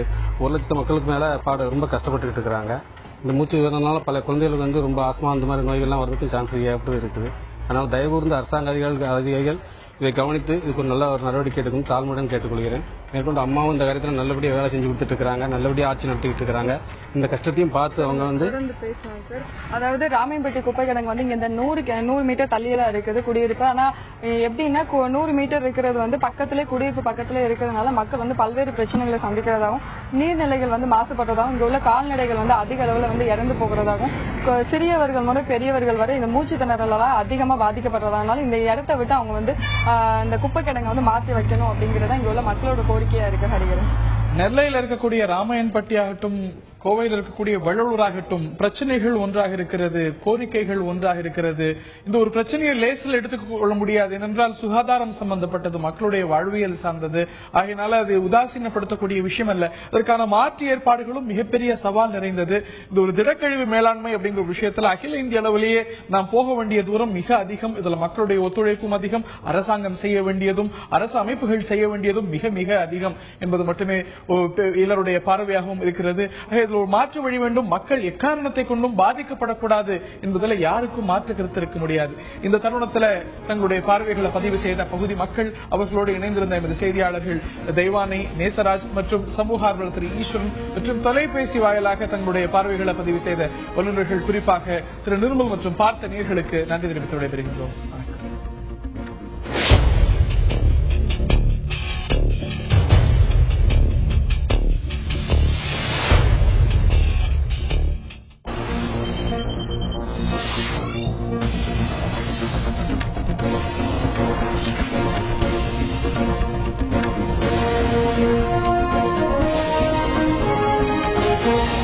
1 லட்சம் மக்களுக்கு மேல ரொம்ப கஷ்டப்பட்டுக்கிட்டு இருக்கிறாங்க. இந்த மூச்சு விடுறதுனால பல குழந்தைகளுக்கு வந்து ரொம்ப ஆஸ்மா அந்த மாதிரி நோய்கள்லாம் வரதுக்கு சான்ஸ் ஏற்பட்டு இருக்குது. அதனால தயவுகூர்ந்து அரசாங்க அதிகாரிகள் இதை கவனித்து இதுக்கு ஒரு நல்ல ஒரு நடவடிக்கை எடுக்கும் தாழ்மையுடன் கேட்டுக்கொள்கிறேன். மேற்கொண்டு அம்மாவும் இந்த காரியத்தில் நல்லபடியாக வேலை செஞ்சு கொடுத்துட்டு இருக்காங்க, நல்லபடியாக ஆட்சி நடத்திக்கிட்டு இருக்காங்க. இந்த கஷ்டத்தையும் பார்த்து அவங்க வந்து அதாவது ராமையன்பட்டி குப்பை கிடங்கு வந்து இங்க இந்த 100 மீட்டர் தள்ளியெல்லாம் இருக்குது குடியிருப்பு. ஆனா எப்படின்னா 100 மீட்டர் இருக்கிறது வந்து பக்கத்திலே குடியிருப்பு பக்கத்திலே இருக்கிறதுனால மக்கள் வந்து பல்வேறு பிரச்சனைகளை சந்திக்கிறதாகவும், நீர்நிலைகள் வந்து மாசுபட்டதாகவும், இங்க உள்ள கால்நடைகள் வந்து அதிக அளவுல வந்து இறந்து போகிறதாகவும், சிறியவர்கள் முதல் பெரியவர்கள் வரை இந்த மூச்சு திணறலாம் அதிகமா பாதிக்கப்படுறதுனால இந்த இடத்தை விட்டு அவங்க வந்து இந்த குப்பை கிடங்கை வந்து மாற்றி வைக்கணும் அப்படிங்கறத இங்க உள்ள மக்களோட கோரிக்கையா இருக்கு. ஹரிகரன். நெல்லையில் இருக்கக்கூடிய ராமாயண்பட்டி ஆகட்டும், கோவையில் இருக்கக்கூடிய வெள்ளலூர் ஆகட்டும், பிரச்சனைகள் ஒன்றாக இருக்கிறது, கோரிக்கைகள் ஒன்றாக இருக்கிறது. இந்த ஒரு பிரச்சனையை லேசில் எடுத்துக் கொள்ள முடியாது. ஏனென்றால் சுகாதாரம் சம்பந்தப்பட்டது, மக்களுடைய வாழ்வியல் சார்ந்தது. ஆகையினால அது உதாசீனப்படுத்தக்கூடிய விஷயம் அல்ல. அதற்கான மாற்று ஏற்பாடுகளும் மிகப்பெரிய சவால் நிறைந்தது. இந்த ஒரு திடக்கழிவு மேலாண்மை அப்படிங்கிற விஷயத்தில் அகில இந்திய அளவிலேயே நாம் போக வேண்டிய தூரம் மிக அதிகம். இதுல மக்களுடைய ஒத்துழைப்பும் அதிகம், அரசாங்கம் செய்ய வேண்டியதும் அரசு அமைப்புகள் செய்ய வேண்டியதும் மிக மிக அதிகம் என்பது மட்டுமே எல்லாருடைய பார்வையாகவும் இருக்கிறது. ஒரு மாற்று வழி வேண்டும். மக்கள் எக்காரணத்தை கொண்டும் பாதிக்கப்படக்கூடாது என்பதில் யாருக்கும் மாற்று கருத்து இருக்க முடியாது. இந்த தருணத்தில் தங்களுடைய பார்வைகளை பதிவு செய்த பகுதி மக்கள், அவர்களோடு இணைந்திருந்த எமது செய்தியாளர்கள் தெய்வானை, நேசராஜ் மற்றும் சமூக ஆர்வலர் திரு ஈஸ்வரன் மற்றும் தொலைபேசி வாயிலாக தங்களுடைய பார்வைகளை பதிவு செய்த வல்லுநர்கள், குறிப்பாக திரு நிர்மல் மற்றும் பார்த்த நேயர்களுக்கு நன்றி தெரிவித்து விடைபெறுகின்றோம். Thank you.